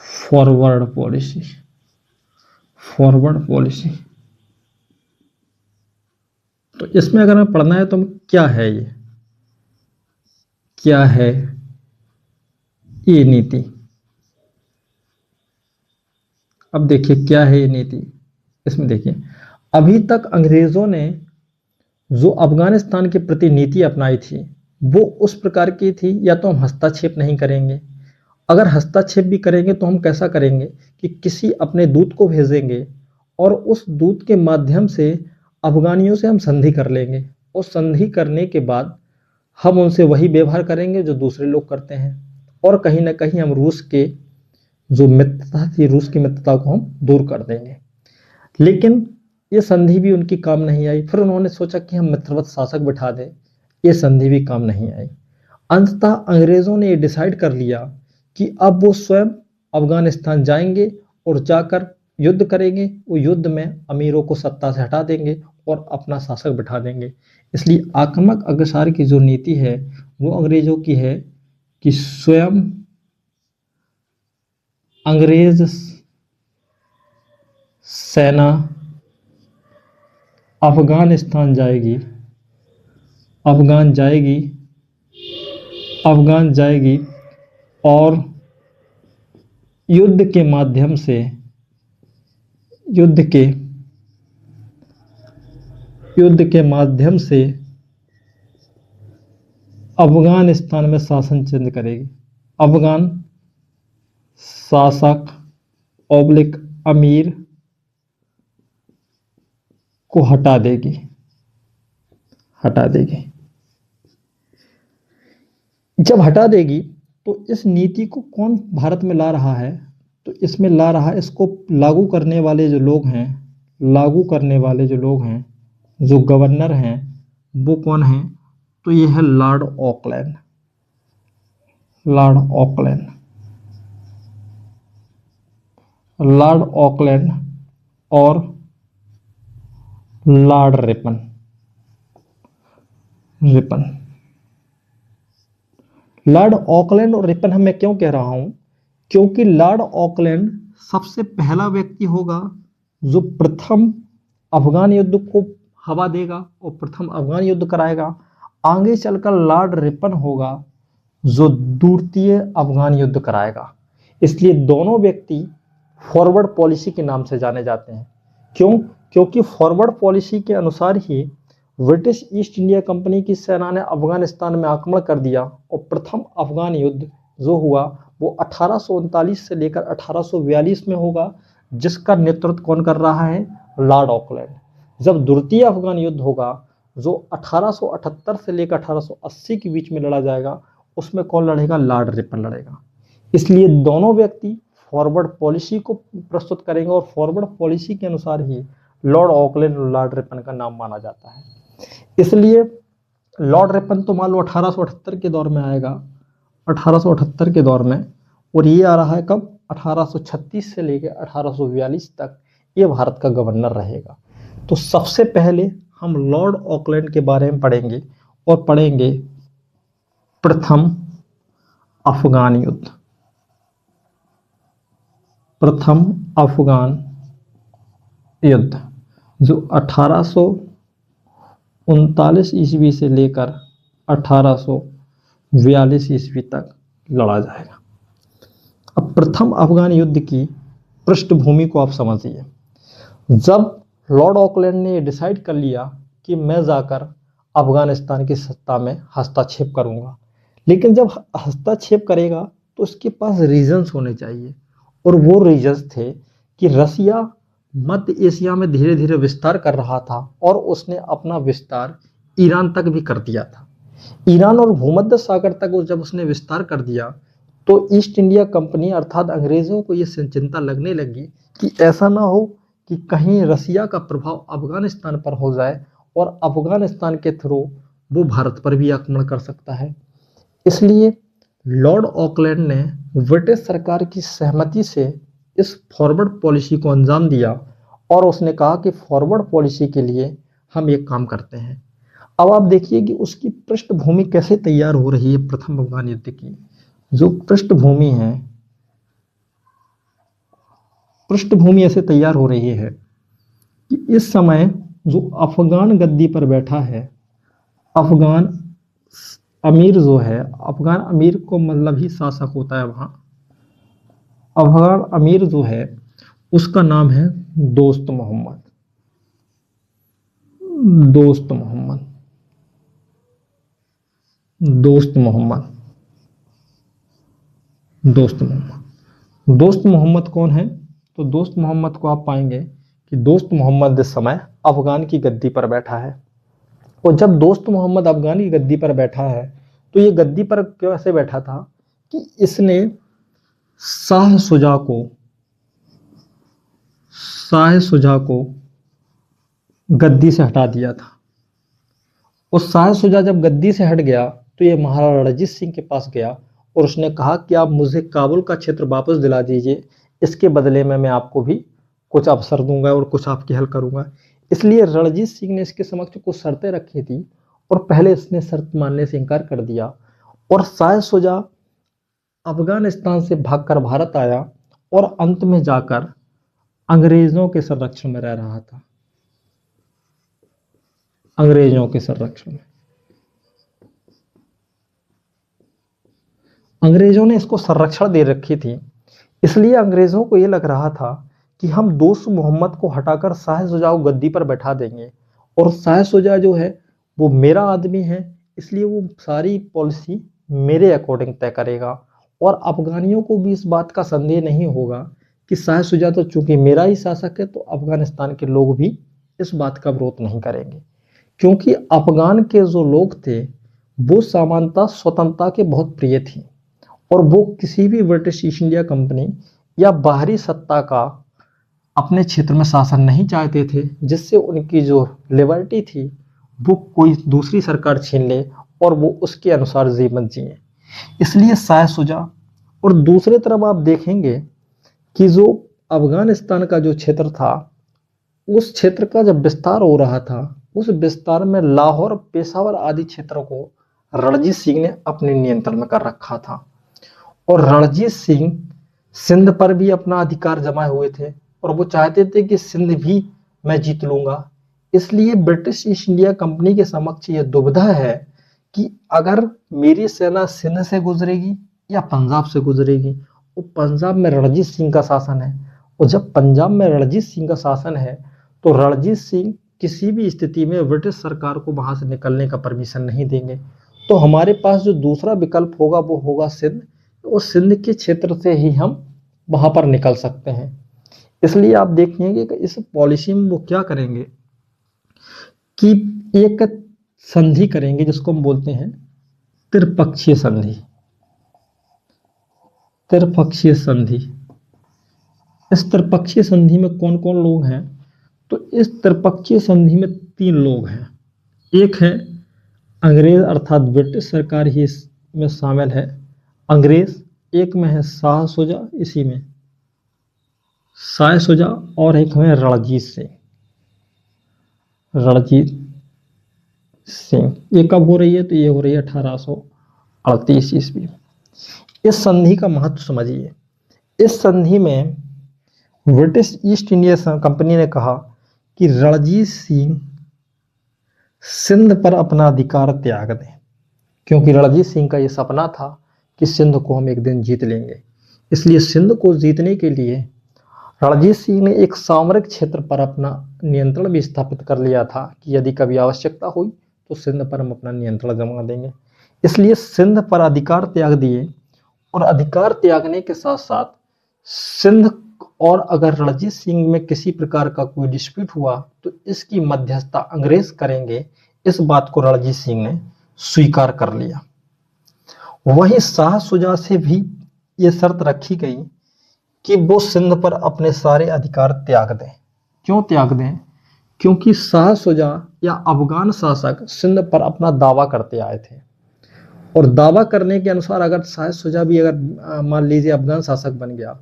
Speaker 1: फॉरवर्ड पॉलिसी। फॉरवर्ड पॉलिसी, तो इसमें अगर हमें पढ़ना है तो क्या है ये नीति। अब देखिए क्या है ये नीति। इसमें देखिए, अभी तक अंग्रेजों ने जो अफगानिस्तान के प्रति नीति अपनाई थी वो उस प्रकार की थी, या तो हम हस्तक्षेप नहीं करेंगे, अगर हस्तक्षेप भी करेंगे तो हम कैसा करेंगे कि किसी अपने दूत को भेजेंगे और उस दूत के माध्यम से अफगानियों से हम संधि कर लेंगे, और संधि करने के बाद हम उनसे वही व्यवहार करेंगे जो दूसरे लोग करते हैं, और कहीं ना कहीं हम रूस के जो मित्रता थी, रूस की मित्रता को हम दूर कर देंगे। लेकिन ये संधि भी उनकी काम नहीं आई। फिर उन्होंने सोचा कि हम मित्रवत शासक बिठा दें, ये संधि भी काम नहीं आई। अंततः अंग्रेजों ने ये डिसाइड कर लिया कि अब वो स्वयं अफगानिस्तान जाएंगे और जाकर युद्ध करेंगे। वो युद्ध में अमीरों को सत्ता से हटा देंगे और अपना शासक बिठा देंगे। इसलिए आक्रामक अग्रसर की जो नीति है वो अंग्रेजों की है कि स्वयं अंग्रेज सेना अफगानिस्तान जाएगी, अफगान जाएगी, अफगान जाएगी और युद्ध के माध्यम से युद्ध के माध्यम से अफगानिस्तान में शासन चेंज करेगी। अफगान शासक ओब्लिक अमीर को हटा देगी। जब हटा देगी तो इस नीति को कौन भारत में ला रहा है? तो इसमें ला रहा है, इसको लागू करने वाले जो लोग हैं, जो गवर्नर हैं, वो कौन हैं? तो ये है लॉर्ड ऑकलैंड। लॉर्ड ऑकलैंड और लॉर्ड रिपन। लॉर्ड ऑकलैंड और रिपन मैं क्यों कह रहा हूं? क्योंकि लॉर्ड ऑकलैंड सबसे पहला व्यक्ति होगा जो प्रथम अफगान युद्ध को हवा देगा और प्रथम अफगान युद्ध कराएगा। आगे चलकर लॉर्ड रिपन होगा जो द्वितीय अफगान युद्ध कराएगा। इसलिए दोनों व्यक्ति फॉरवर्ड पॉलिसी के नाम से जाने जाते हैं। क्यों? क्योंकि फॉरवर्ड पॉलिसी के अनुसार ही ब्रिटिश ईस्ट इंडिया कंपनी की सेना ने अफगानिस्तान में आक्रमण कर दिया और प्रथम अफगान युद्ध जो हुआ वो 1839 से लेकर 1842 में होगा, जिसका नेतृत्व कौन कर रहा है? Lord Auckland. जब द्वितीय अफगान युद्ध होगा जो 1878 से लेकर 1880 के बीच में लड़ा जाएगा, उसमें कौन लड़ेगा? लॉर्ड रिपन लड़ेगा। इसलिए दोनों व्यक्ति फॉरवर्ड पॉलिसी को प्रस्तुत करेंगे और फॉरवर्ड पॉलिसी के अनुसार ही लॉर्ड ऑकलैंड और लॉर्ड रिपन का नाम माना जाता है। इसलिए लॉर्ड रिपन तो मान लो 1878 के दौर में आएगा, 1878 के दौर में, और ये आ रहा है कब? 1836 से लेकर 1842 तक ये भारत का गवर्नर रहेगा। तो सबसे पहले हम लॉर्ड ऑकलैंड के बारे में पढ़ेंगे और पढ़ेंगे प्रथम अफगान युद्ध। प्रथम अफगान युद्ध जो 1839 ईस्वी से लेकर 1842 ईस्वी तक लड़ा जाएगा। अब प्रथम अफगान युद्ध की पृष्ठभूमि को आप समझिए। जब लॉर्ड ऑकलैंड ने डिसाइड कर लिया कि मैं जाकर अफगानिस्तान की सत्ता में हस्तक्षेप करूंगा, लेकिन जब हस्तक्षेप करेगा तो उसके पास रीजंस होने चाहिए, और वो रीजंस थे कि रसिया मध्य एशिया में धीरे धीरे विस्तार कर रहा था और उसने अपना विस्तार ईरान तक भी कर दिया था। ईरान और भूमध्य सागर तक जब उसने विस्तार कर दिया तो ईस्ट इंडिया कंपनी अर्थात अंग्रेजों को यह चिंता लगने लगी कि ऐसा ना हो कि कहीं रसिया का प्रभाव अफगानिस्तान पर हो जाए और अफगानिस्तान के थ्रू वो भारत पर भी आक्रमण कर सकता है। इसलिए लॉर्ड ऑकलैंड ने ब्रिटिश सरकार की सहमति से इस फॉरवर्ड पॉलिसी को अंजाम दिया और उसने कहा कि फॉरवर्ड पॉलिसी के लिए हम एक काम करते हैं। अब आप देखिए कि उसकी पृष्ठभूमि कैसे तैयार हो रही है। प्रथम अफगान युद्ध की जो पृष्ठभूमि है, पृष्ठभूमि ऐसे तैयार हो रही है कि इस समय जो अफगान गद्दी पर बैठा है, अफगान अमीर जो है, अफगान अमीर को मतलब ही शासक होता है वहां, अफगान अमीर जो है उसका नाम है दोस्त मोहम्मद। दोस्त मोहम्मद। दोस्त मोहम्मद, दोस्त मोहम्मद कौन है? तो दोस्त मोहम्मद को आप पाएंगे कि दोस्त मोहम्मद इस समय अफगान की गद्दी पर बैठा है। और जब दोस्त मोहम्मद अफगान की गद्दी पर बैठा है तो ये गद्दी पर कैसे बैठा था कि इसने शाह शुजा को गद्दी से हटा दिया था। और शाह शुजा जब गद्दी से हट गया तो ये महाराणा रणजीत सिंह के पास गया और उसने कहा कि आप मुझे काबुल का क्षेत्र वापस दिला दीजिए, इसके बदले में मैं आपको भी कुछ अवसर दूंगा और कुछ आपकी हेल्प करूंगा। इसलिए रणजीत सिंह ने इसके समक्ष कुछ शर्तें रखी थी और पहले इसने शर्त मानने से इनकार कर दिया। और शाह शुजा अफगानिस्तान से भागकर भारत आया और अंत में जाकर अंग्रेजों के संरक्षण में रह रहा था। अंग्रेजों के संरक्षण में अंग्रेजों ने इसको संरक्षण दे रखी थी। इसलिए अंग्रेजों को यह लग रहा था कि हम दोस्त मोहम्मद को हटाकर शाह शुजा को गद्दी पर बैठा देंगे और शाह शुजा जो है वो मेरा आदमी है, इसलिए वो सारी पॉलिसी मेरे अकॉर्डिंग तय करेगा। और अफगानियों को भी इस बात का संदेह नहीं होगा कि शाह शुजा तो चूंकि मेरा ही शासक है, तो अफगानिस्तान के लोग भी इस बात का विरोध नहीं करेंगे। क्योंकि अफगान के जो लोग थे वो सामान्यतः स्वतंत्रता के बहुत प्रिय थे और वो किसी भी ब्रिटिश ईस्ट इंडिया कंपनी या बाहरी सत्ता का अपने क्षेत्र में शासन नहीं चाहते थे, जिससे उनकी जो लिबर्टी थी वो कोई दूसरी सरकार छीन ले और वो उसके अनुसार जीवन जिए। इसलिए शाह शुजा। और दूसरी तरफ आप देखेंगे कि जो अफगानिस्तान का जो क्षेत्र था, उस क्षेत्र का जब विस्तार हो रहा था, उस विस्तार में लाहौर, पेशावर आदि क्षेत्रों को रणजीत सिंह ने अपने नियंत्रण में कर रखा था। और रणजीत सिंह सिंध पर भी अपना अधिकार जमाए हुए थे और वो चाहते थे कि सिंध भी मैं जीत लूंगा। इसलिए ब्रिटिश ईस्ट इंडिया कंपनी के समक्ष यह दुविधा है कि अगर मेरी सेना सिंध से गुजरेगी या पंजाब से गुजरेगी। और पंजाब में रणजीत सिंह का शासन है, और जब पंजाब में रणजीत सिंह का शासन है तो रणजीत सिंह किसी भी स्थिति में ब्रिटिश सरकार को वहां से निकलने का परमिशन नहीं देंगे। तो हमारे पास जो दूसरा विकल्प होगा वो होगा सिंध। उस सिंध के क्षेत्र से ही हम वहां पर निकल सकते हैं। इसलिए आप देखेंगे कि इस पॉलिसी में वो क्या करेंगे कि एक संधि करेंगे जिसको हम बोलते हैं त्रिपक्षीय संधि। त्रिपक्षीय संधि, इस त्रिपक्षीय संधि में कौन कौन लोग हैं? तो इस त्रिपक्षीय संधि में 3 लोग हैं। एक है अंग्रेज अर्थात ब्रिटिश सरकार ही इसमें शामिल है, अंग्रेज। एक में है शाह शुजा, इसी में शाह शुजा, और एक में रणजीत सिंह। रणजीत सिंह ये कब हो रही है? तो ये हो रही है 1838 ईस्वी में। इस संधि का महत्व समझिए। इस संधि में ब्रिटिश ईस्ट इंडिया कंपनी ने कहा कि रणजीत सिंह सिंध पर अपना अधिकार त्याग दें, क्योंकि रणजीत सिंह का यह सपना था कि सिंध को हम एक दिन जीत लेंगे। इसलिए सिंध को जीतने के लिए रणजीत सिंह ने एक सामरिक क्षेत्र पर अपना नियंत्रण भी स्थापित कर लिया था कि यदि कभी आवश्यकता हुई तो सिंध पर हम अपना नियंत्रण जमा देंगे। इसलिए सिंध पर अधिकार त्याग दिए, और अधिकार त्यागने के साथ साथ सिंध, और अगर रणजीत सिंह में किसी प्रकार का कोई डिस्प्यूट हुआ तो इसकी मध्यस्थता अंग्रेज करेंगे। इस बात को रणजीत सिंह ने स्वीकार कर लिया। वहीं शाह शुजा से भी ये शर्त रखी गई कि वो सिंध पर अपने सारे अधिकार त्याग दें। क्यों त्याग दें? क्योंकि शाह शुजा या अफगान शासक सिंध पर अपना दावा करते आए थे, और दावा करने के अनुसार अगर शाह शुजा भी अगर मान लीजिए अफगान शासक बन गया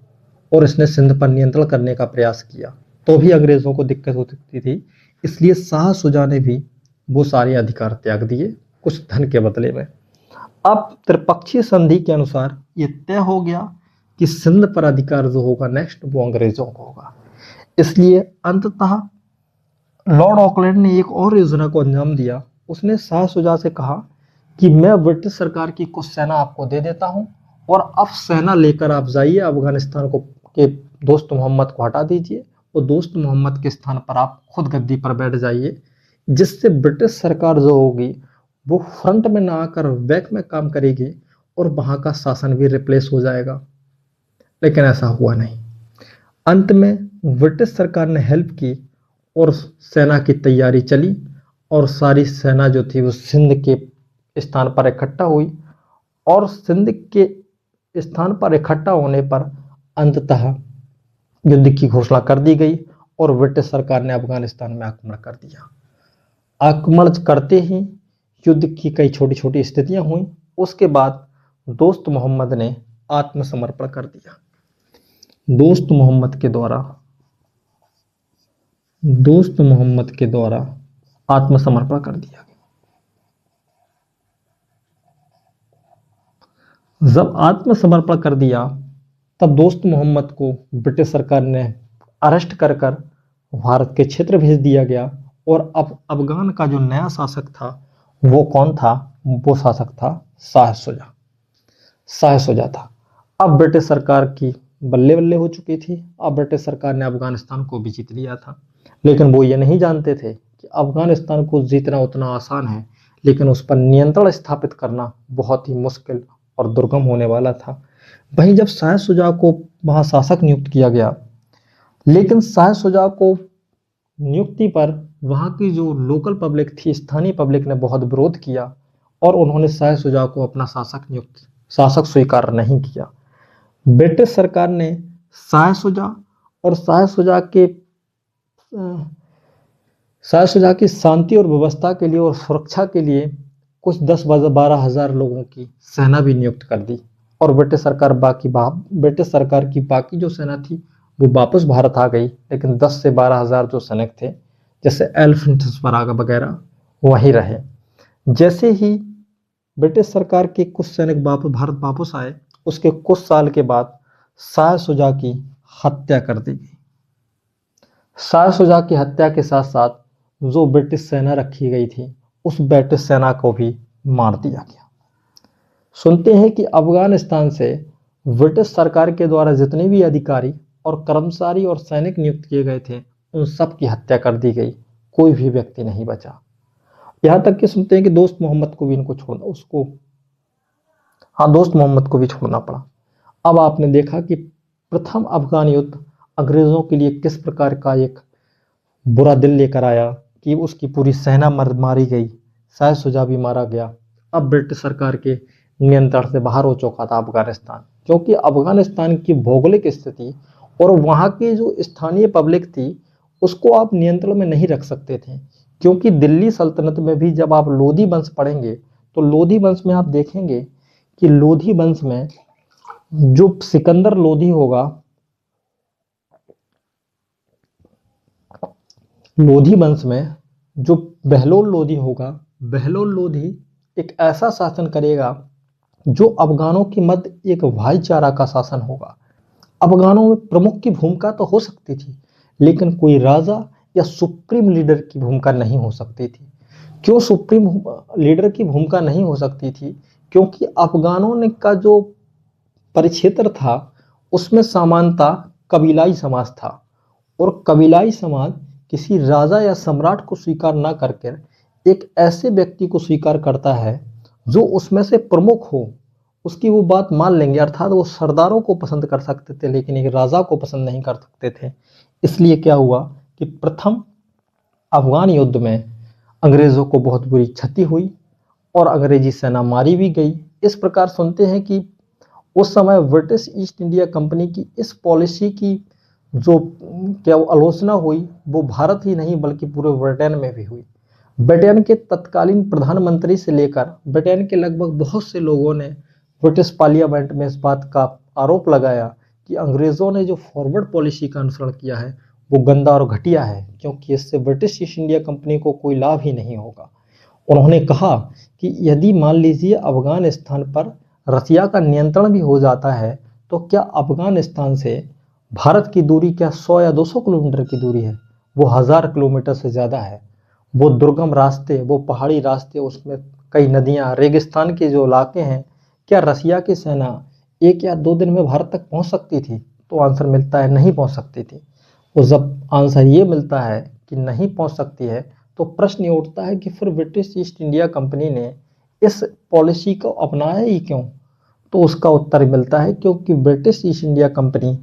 Speaker 1: और इसने सिंध पर नियंत्रण करने का प्रयास किया तो भी अंग्रेजों को दिक्कत हो सकती थी। इसलिए शाह शुजा ने भी वो सारे अधिकार त्याग दिए कुछ धन के बदले में। अब त्रिपक्षीय संधि के अनुसार ये तय हो गया कि सिंध पर अधिकार जो होगा नेक्स्ट वो अंग्रेजों को होगा। इसलिए अंततः लॉर्ड ऑकलैंड ने एक और योजना को अंजाम दिया। उसने शाह शुजा से कहा कि मैं ब्रिटिश सरकार की कुछ सेना आपको दे देता हूं और अब सेना लेकर आप जाइए अफगानिस्तान को के दोस्त मोहम्मद को हटा दीजिए, और दोस्त मोहम्मद के स्थान पर आप खुद गद्दी पर बैठ जाइए, जिससे ब्रिटिश सरकार जो होगी वो फ्रंट में ना आकर बैक में काम करेगी और वहां का शासन भी रिप्लेस हो जाएगा। लेकिन ऐसा हुआ नहीं। अंत में ब्रिटिश सरकार ने हेल्प की और सेना की तैयारी चली और सारी सेना जो थी वो सिंध के स्थान पर इकट्ठा हुई और सिंध के स्थान पर इकट्ठा होने पर अंततः युद्ध की घोषणा कर दी गई और ब्रिटिश सरकार ने अफगानिस्तान में आक्रमण कर दिया। आक्रमण करते ही युद्ध की कई छोटी छोटी स्थितियां हुई। उसके बाद दोस्त मोहम्मद ने आत्मसमर्पण कर दिया। दोस्त मोहम्मद के द्वारा आत्मसमर्पण कर दिया। जब आत्मसमर्पण कर दिया तब दोस्त मोहम्मद को ब्रिटिश सरकार ने अरेस्ट कर भारत के क्षेत्र भेज दिया गया और अब अफगान का जो नया शासक था वो कौन था? वो शासक था शाह शुजा था। अब ब्रिटिश सरकार की बल्ले बल्ले हो चुकी थी। अब ब्रिटिश सरकार ने अफगानिस्तान को भी जीत लिया था, लेकिन वो ये नहीं जानते थे कि अफगानिस्तान को जीतना उतना आसान है, लेकिन उस पर नियंत्रण स्थापित करना बहुत ही मुश्किल और दुर्गम होने वाला था। वहीं जब शाह शुजा को वहां शासक नियुक्त किया गया, लेकिन शाह शुजा को नियुक्ति पर वहां की जो लोकल पब्लिक थी, स्थानीय पब्लिक ने बहुत विरोध किया और उन्होंने शाह शुजा को अपना शासक स्वीकार नहीं किया। ब्रिटिश सरकार ने शाह शुजा की शांति और व्यवस्था के लिए और सुरक्षा के लिए कुछ 10-12 हजार लोगों की सेना भी नियुक्त कर दी और ब्रिटिश सरकार की बाकी जो सेना थी वो वापस भारत आ गई, लेकिन 10 से 12 हजार जो सैनिक थे, जैसे एल्फ्रेंस वगैरह, वहीं रहे। जैसे ही ब्रिटिश सरकार के कुछ सैनिक भारत वापस आए, उसके कुछ साल के बाद शाह शुजा की हत्या कर दी गई। शाह शुजा की हत्या के साथ साथ जो ब्रिटिश सेना रखी गई थी उस ब्रिटिश सेना को भी मार दिया गया। सुनते हैं कि अफगानिस्तान से ब्रिटिश सरकार के द्वारा जितने भी अधिकारी और कर्मचारी और सैनिक नियुक्त किए गए थे उन सब की हत्या कर दी गई, कोई भी व्यक्ति नहीं बचा। यहां तक कि सुनते हैं कि दोस्त मोहम्मद को भी छोड़ना पड़ा। अब आपने देखा कि प्रथम अफगान युद्ध अंग्रेजों के लिए किस प्रकार का एक बुरा दिन लेकर आया कि उसकी पूरी सेना मारी गई, शाह शुजा भी मारा गया। अब ब्रिटिश सरकार के नियंत्रण से बाहर हो चुका था अफगानिस्तान, क्योंकि अफगानिस्तान की भौगोलिक स्थिति और वहां की जो स्थानीय पब्लिक थी उसको आप नियंत्रण में नहीं रख सकते थे। क्योंकि दिल्ली सल्तनत में भी जब आप लोधी वंश पढ़ेंगे तो लोधी वंश में आप देखेंगे कि लोधी वंश में जो सिकंदर लोधी होगा, लोधी वंश में जो बहलोल लोधी होगा, बहलोल लोधी एक ऐसा शासन करेगा जो अफगानों के मध्य एक भाईचारा का शासन होगा। अफगानों में प्रमुख की भूमिका तो हो सकती थी, लेकिन कोई राजा या सुप्रीम लीडर की भूमिका नहीं हो सकती थी। क्यों सुप्रीम लीडर की भूमिका नहीं हो सकती थी? क्योंकि अफगानों ने का जो परिक्षेत्र था उसमें सामान्यतः कबीलाई समाज था और कबीलाई समाज किसी राजा या सम्राट को स्वीकार न करके एक ऐसे व्यक्ति को स्वीकार करता है जो उसमें से प्रमुख हो, उसकी वो बात मान लेंगे। अर्थात वो सरदारों को पसंद कर सकते थे लेकिन एक राजा को पसंद नहीं कर सकते थे। इसलिए क्या हुआ कि प्रथम अफगान युद्ध में अंग्रेजों को बहुत बुरी क्षति हुई और अंग्रेजी सेना मारी भी गई। इस प्रकार सुनते हैं कि उस समय ब्रिटिश ईस्ट इंडिया कंपनी की इस पॉलिसी की जो क्या आलोचना हुई वो भारत ही नहीं बल्कि पूरे ब्रिटेन में भी हुई। ब्रिटेन के तत्कालीन प्रधानमंत्री से लेकर ब्रिटेन के लगभग बहुत से लोगों ने ब्रिटिश पार्लियामेंट में इस बात का आरोप लगाया कि अंग्रेजों ने जो फॉरवर्ड पॉलिसी का अनुसरण किया है वो गंदा और घटिया है, क्योंकि इससे ब्रिटिश ईस्ट इंडिया कंपनी को कोई लाभ ही नहीं होगा। उन्होंने कहा कि यदि मान लीजिए अफगानिस्तान पर रसिया का नियंत्रण भी हो जाता है तो क्या अफगानिस्तान से भारत की दूरी क्या 100 या 200 किलोमीटर की दूरी है? वो 1000 किलोमीटर से ज़्यादा है। वो दुर्गम रास्ते, वो पहाड़ी रास्ते, उसमें कई नदियाँ, रेगिस्तान के जो इलाके हैं, क्या रसिया की सेना 1 या 2 दिन में भारत तक पहुंच सकती थी? तो आंसर मिलता है नहीं पहुंच सकती थी। और जब आंसर ये मिलता है कि नहीं पहुंच सकती है तो प्रश्न ये उठता है कि फिर ब्रिटिश ईस्ट इंडिया कंपनी ने इस पॉलिसी को अपनाया ही क्यों? तो उसका उत्तर मिलता है क्योंकि ब्रिटिश ईस्ट इंडिया कंपनी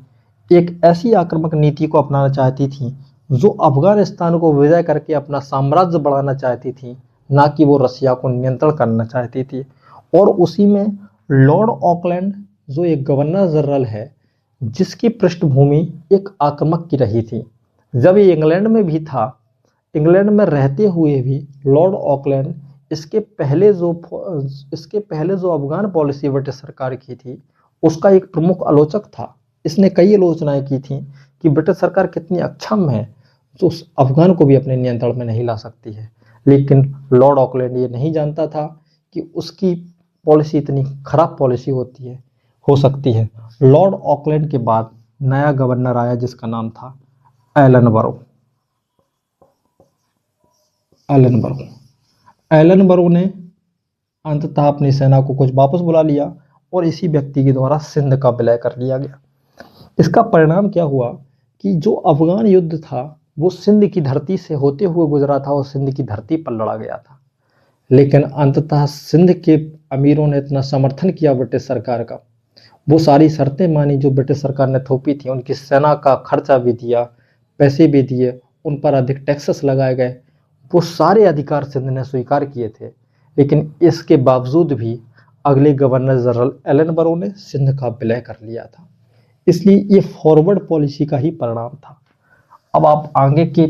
Speaker 1: एक ऐसी आक्रामक नीति को अपनाना चाहती थी जो अफगानिस्तान को विजय करके अपना साम्राज्य बढ़ाना चाहती थी, ना कि वो रसिया को नियंत्रण करना चाहती थी। और उसी में लॉर्ड ऑकलैंड जो एक गवर्नर जनरल है, जिसकी पृष्ठभूमि एक आक्रामक की रही थी। जब ये इंग्लैंड में भी था, इंग्लैंड में रहते हुए भी लॉर्ड ऑकलैंड इसके पहले जो अफगान पॉलिसी ब्रिटिश सरकार की थी उसका एक प्रमुख आलोचक था। इसने कई आलोचनाएं की थी कि ब्रिटिश सरकार कितनी अक्षम है, जो उस अफगान को भी अपने नियंत्रण में नहीं ला सकती है। लेकिन लॉर्ड ऑकलैंड ये नहीं जानता था कि उसकी पॉलिसी इतनी खराब पॉलिसी हो सकती है। लॉर्ड ऑकलैंड के बाद नया गवर्नर आया जिसका नाम था एलन बरो ने अंततः अपनी सेना को कुछ वापस बुला लिया और इसी व्यक्ति के द्वारा सिंध का विलय कर लिया गया। इसका परिणाम क्या हुआ कि जो अफगान युद्ध था वो सिंध की धरती से होते हुए गुजरा था और सिंध की धरती पर लड़ा गया था। लेकिन अंततः सिंध के अमीरों ने इतना समर्थन किया ब्रिटिश सरकार का, वो सारी शर्तें मानी जो ब्रिटिश सरकार ने थोपी थी, उनकी सेना का खर्चा भी दिया, पैसे भी दिए, उन पर अधिक टैक्सेस लगाए गए, वो सारे अधिकार सिंध ने स्वीकार किए थे। लेकिन इसके बावजूद भी अगले गवर्नर जनरल एलन बरो ने सिंध का विलय कर लिया था। इसलिए ये फॉरवर्ड पॉलिसी का ही परिणाम था। अब आप आगे के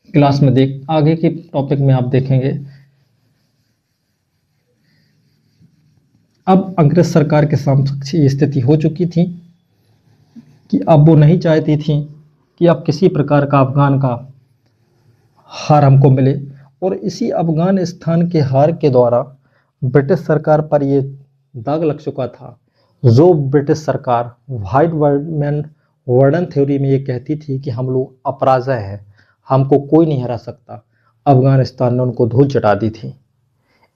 Speaker 1: क्लास में आगे के टॉपिक में आप देखेंगे, अब अंग्रेज सरकार के समक्ष ये स्थिति हो चुकी थी कि अब वो नहीं चाहती थी कि अब किसी प्रकार का अफगान का हार हमको मिले। और इसी अफगानिस्तान के हार के द्वारा ब्रिटिश सरकार पर ये दाग लग चुका था, जो ब्रिटिश सरकार व्हाइट मैन वर्डन थ्योरी में ये कहती थी कि हम लोग अपराजय हैं, हमको कोई नहीं हरा सकता। अफगानिस्तान ने उनको धूल चटा दी थी।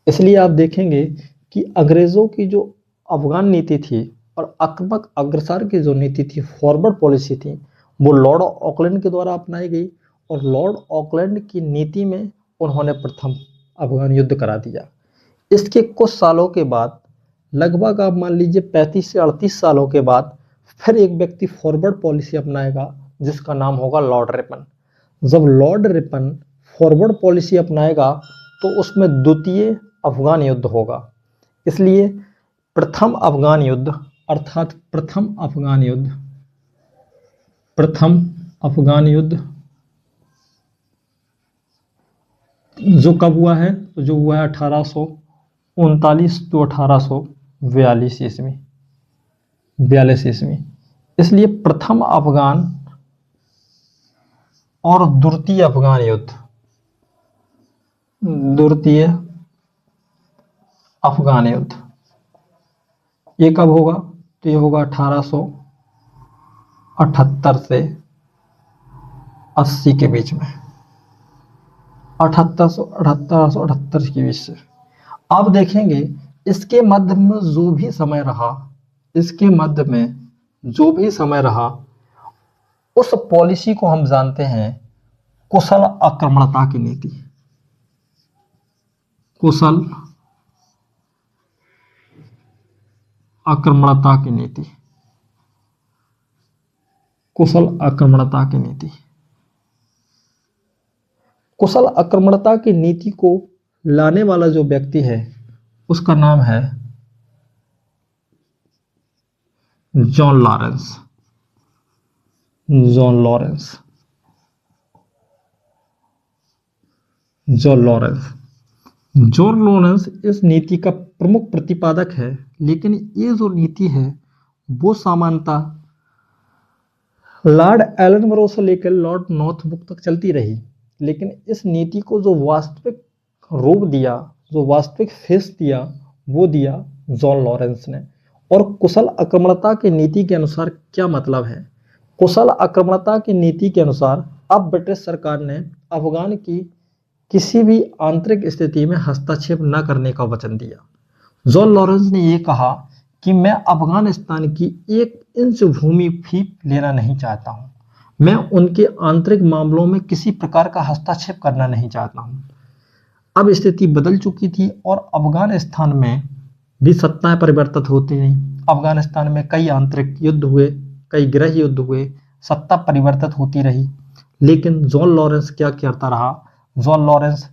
Speaker 1: इसलिए आप देखेंगे कि अंग्रेज़ों की जो अफगान नीति थी और आक्रामक अग्रसर की जो नीति थी, फॉरवर्ड पॉलिसी थी, वो लॉर्ड ऑकलैंड के द्वारा अपनाई गई। और लॉर्ड ऑकलैंड की नीति में उन्होंने प्रथम अफगान युद्ध करा दिया। इसके कुछ सालों के बाद, लगभग आप मान लीजिए 35 से 38 सालों के बाद, फिर एक व्यक्ति फॉरवर्ड पॉलिसी अपनाएगा जिसका नाम होगा लॉर्ड रिपन। जब लॉर्ड रिपन फॉरवर्ड पॉलिसी अपनाएगा तो उसमें द्वितीय अफगान युद्ध होगा। इसलिए प्रथम अफगान युद्ध अर्थात प्रथम अफगान युद्ध जो कब हुआ है, तो जो हुआ है 1839 to 1842 ईस्वी। इसलिए प्रथम अफगान और द्वितीय अफगान युद्ध ये कब होगा, तो ये होगा 1878 से 80 के बीच में, 1878 के बीच से। अब देखेंगे इसके मध्य में जो भी समय रहा उस पॉलिसी को हम जानते हैं कुशल आक्रमणता की नीति। कुशल आक्रमणता की नीति को लाने वाला जो व्यक्ति है उसका नाम है जॉन लॉरेंस इस नीति का प्रमुख प्रतिपादक है। लेकिन ये जो नीति है वो सामान्यतः लॉर्ड एलन बरो से लेकर लॉर्ड नॉर्थब्रुक तक चलती रही। लेकिन इस नीति को जो वास्तविक रूप दिया, जो वास्तविक फेस दिया, वो दिया जॉन लॉरेंस ने। और कुशल आक्रमणता की नीति के अनुसार क्या मतलब है? कुशल आक्रमणता की नीति के अनुसार अब ब्रिटिश सरकार ने अफगान की किसी भी आंतरिक स्थिति में हस्तक्षेप न करने का वचन दिया। जॉन लॉरेंस ने यह कहा कि मैं अफगानिस्तान की 1 इंच भूमि भी लेना नहीं चाहता हूं, मैं उनके आंतरिक मामलों में किसी प्रकार का हस्तक्षेप करना नहीं चाहता हूँ। अब स्थिति बदल चुकी थी और अफगानिस्तान में भी सत्ताएं परिवर्तित होती रहीं। अफगानिस्तान में कई आंतरिक युद्ध हुए, कई गृह युद्ध हुए, सत्ता परिवर्तित होती रही, लेकिन जॉन लॉरेंस क्या करता रहा? जॉन लॉरेंस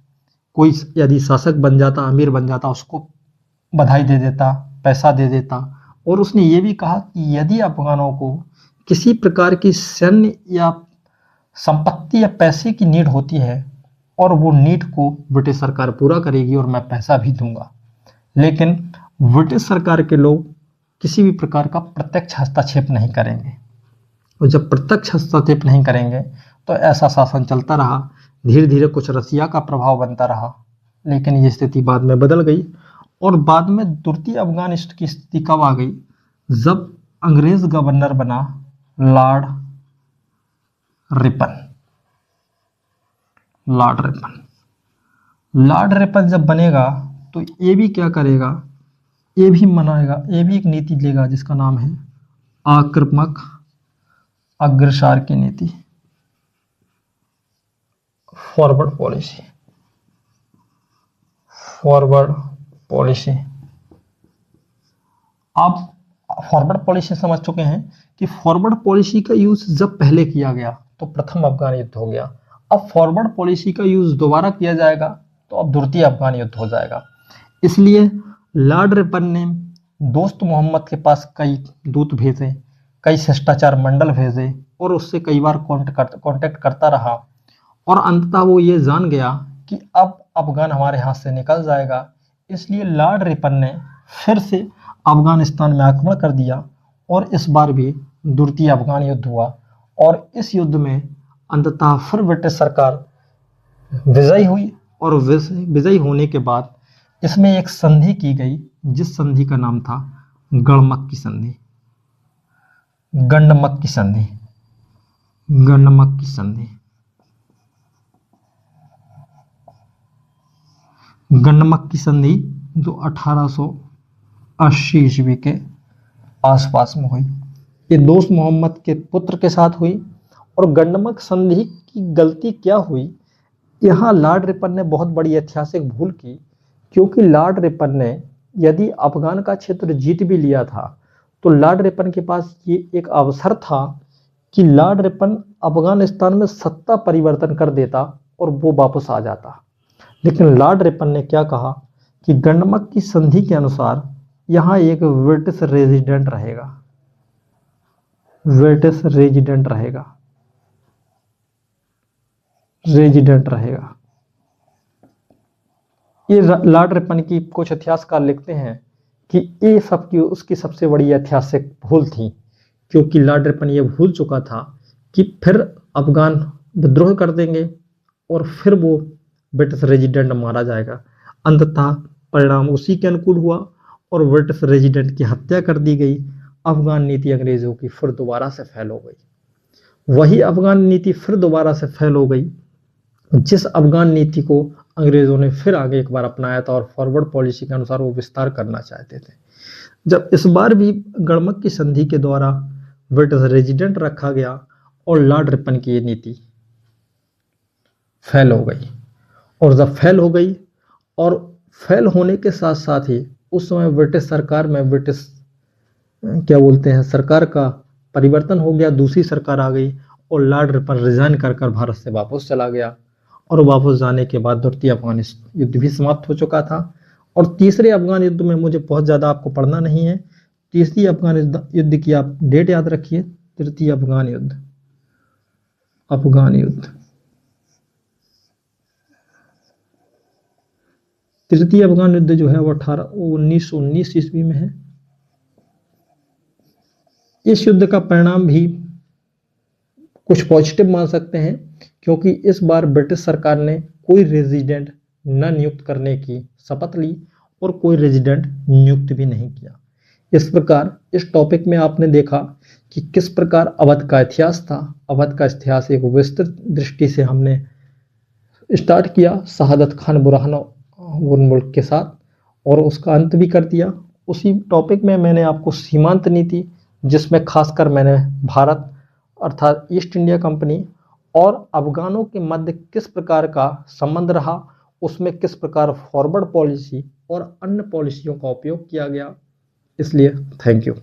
Speaker 1: कोई यदि शासक बन जाता, अमीर बन जाता, उसको बधाई दे देता, पैसा दे देता, और उसने ये भी कहा कि यदि अफगानों को किसी प्रकार की सैन्य या संपत्ति या पैसे की नीड होती है और वो नीड को ब्रिटिश सरकार पूरा करेगी और मैं पैसा भी दूंगा। लेकिन ब्रिटिश सरकार के लोग किसी भी प्रकार का प्रत्यक्ष हस्तक्षेप नहीं करेंगे, और जब प्रत्यक्ष हस्तक्षेप नहीं करेंगे तो ऐसा शासन चलता रहा। धीरे धीरे कुछ रसिया का प्रभाव बनता रहा, लेकिन ये स्थिति बाद में बदल गई। और बाद में द्वितीय अफगान युद्ध की स्थिति कब आ गई? जब अंग्रेज गवर्नर बना लॉर्ड रिपन। लॉर्ड रिपन जब बनेगा तो ये भी क्या करेगा? ये भी मनाएगा, ये भी एक नीति लेगा जिसका नाम है आक्रामक अग्रसर की नीति, फॉरवर्ड पॉलिसी। आप फॉरवर्ड पॉलिसी समझ चुके हैं कि फॉरवर्ड पॉलिसी का यूज जब पहले किया गया तो प्रथम अफगान युद्ध हो गया। अब फॉरवर्ड पॉलिसी का यूज दोबारा किया जाएगा तो अब द्वितीय अफगान युद्ध हो जाएगा। इसलिए लॉर्ड रिपन ने दोस्त मोहम्मद के पास कई दूत भेजे, कई शिष्टाचार मंडल भेजे और उससे कई बार कांटेक्ट करता रहा, और अंततः वो ये जान गया कि अब अफगान हमारे हाथ से निकल जाएगा। इसलिए लॉर्ड रिपन ने फिर से अफगानिस्तान में आक्रमण कर दिया और इस बार भी द्वितीय अफगान युद्ध हुआ, और इस युद्ध में अंततः फिर ब्रिटिश सरकार विजयी हुई, और विजयी होने के बाद इसमें एक संधि की गई जिस संधि का नाम था गंडमक की संधि। गंडमक की संधि जो 1880 ईस्वी के आसपास में हुई। ये दोस्त मोहम्मद के पुत्र के साथ हुई। और गंडमक संधि की गलती क्या हुई? यहाँ लॉर्ड रिपन ने बहुत बड़ी ऐतिहासिक भूल की, क्योंकि लॉर्ड रिपन ने यदि अफगान का क्षेत्र जीत भी लिया था तो लॉर्ड रिपन के पास ये एक अवसर था कि लॉर्ड रिपन अफगानिस्तान में सत्ता परिवर्तन कर देता और वो वापस आ जाता। लेकिन लॉर्ड रिपन ने क्या कहा कि गंडमक की संधि के अनुसार यहाँ एक ब्रिटिश रेजिडेंट रहेगा। ये लॉर्ड रिपन की कुछ इतिहासकार लिखते हैं कि ये उसकी सबसे बड़ी ऐतिहासिक भूल थी, क्योंकि लॉर्ड रिपन ये भूल चुका था कि फिर अफगान विद्रोह कर देंगे और फिर वो ब्रिटिश रेजिडेंट मारा जाएगा। अंततः परिणाम उसी के अनुकूल हुआ और ब्रिटिश रेजिडेंट की हत्या कर दी गई। अफगान नीति अंग्रेजों की फिर दोबारा से फैल हो गई। वही अफगान नीति फिर दोबारा से फैल हो गई जिस अफगान नीति को अंग्रेजों ने फिर आगे एक बार अपनाया था, और फॉरवर्ड पॉलिसी के अनुसार वो विस्तार करना चाहते थे। जब इस बार भी गंडमक की संधि के द्वारा ब्रिटिश रेजिडेंट रखा गया और लॉर्ड रिपन की ये नीति फेल हो गई। और जब फेल हो गई और फेल होने के साथ साथ ही उस समय ब्रिटिश सरकार में सरकार का परिवर्तन हो गया, दूसरी सरकार आ गई और लॉर्ड रिपन रिजाइन कर भारत से वापस चला गया। और वापस जाने के बाद द्वितीय अफगान युद्ध भी समाप्त हो चुका था। और तीसरे अफगान युद्ध में मुझे बहुत ज़्यादा आपको पढ़ना नहीं है। तीसरी अफगान युद्ध की आप डेट याद रखिए, तृतीय अफगान युद्ध। तृतीय अफगान युद्ध जो है वो 1919 ईस्वी में है। इस युद्ध का परिणाम भी कुछ पॉजिटिव मान सकते हैं, क्योंकि इस बार ब्रिटिश सरकार ने कोई रेजिडेंट न नियुक्त करने की शपथ ली और कोई रेजिडेंट नियुक्त भी नहीं किया। इस प्रकार इस टॉपिक में आपने देखा कि किस प्रकार अवध का इतिहास था। अवध का इतिहास एक विस्तृत दृष्टि से हमने स्टार्ट किया शहादत खान बुरहानुद्दीन के साथ, और उसका अंत भी कर दिया। उसी टॉपिक में मैंने आपको सीमांत नीति, जिसमें खासकर मैंने भारत अर्थात ईस्ट इंडिया कंपनी और अफगानों के मध्य किस प्रकार का संबंध रहा, उसमें किस प्रकार फॉरवर्ड पॉलिसी और अन्य पॉलिसियों का उपयोग किया गया। इसलिए थैंक यू।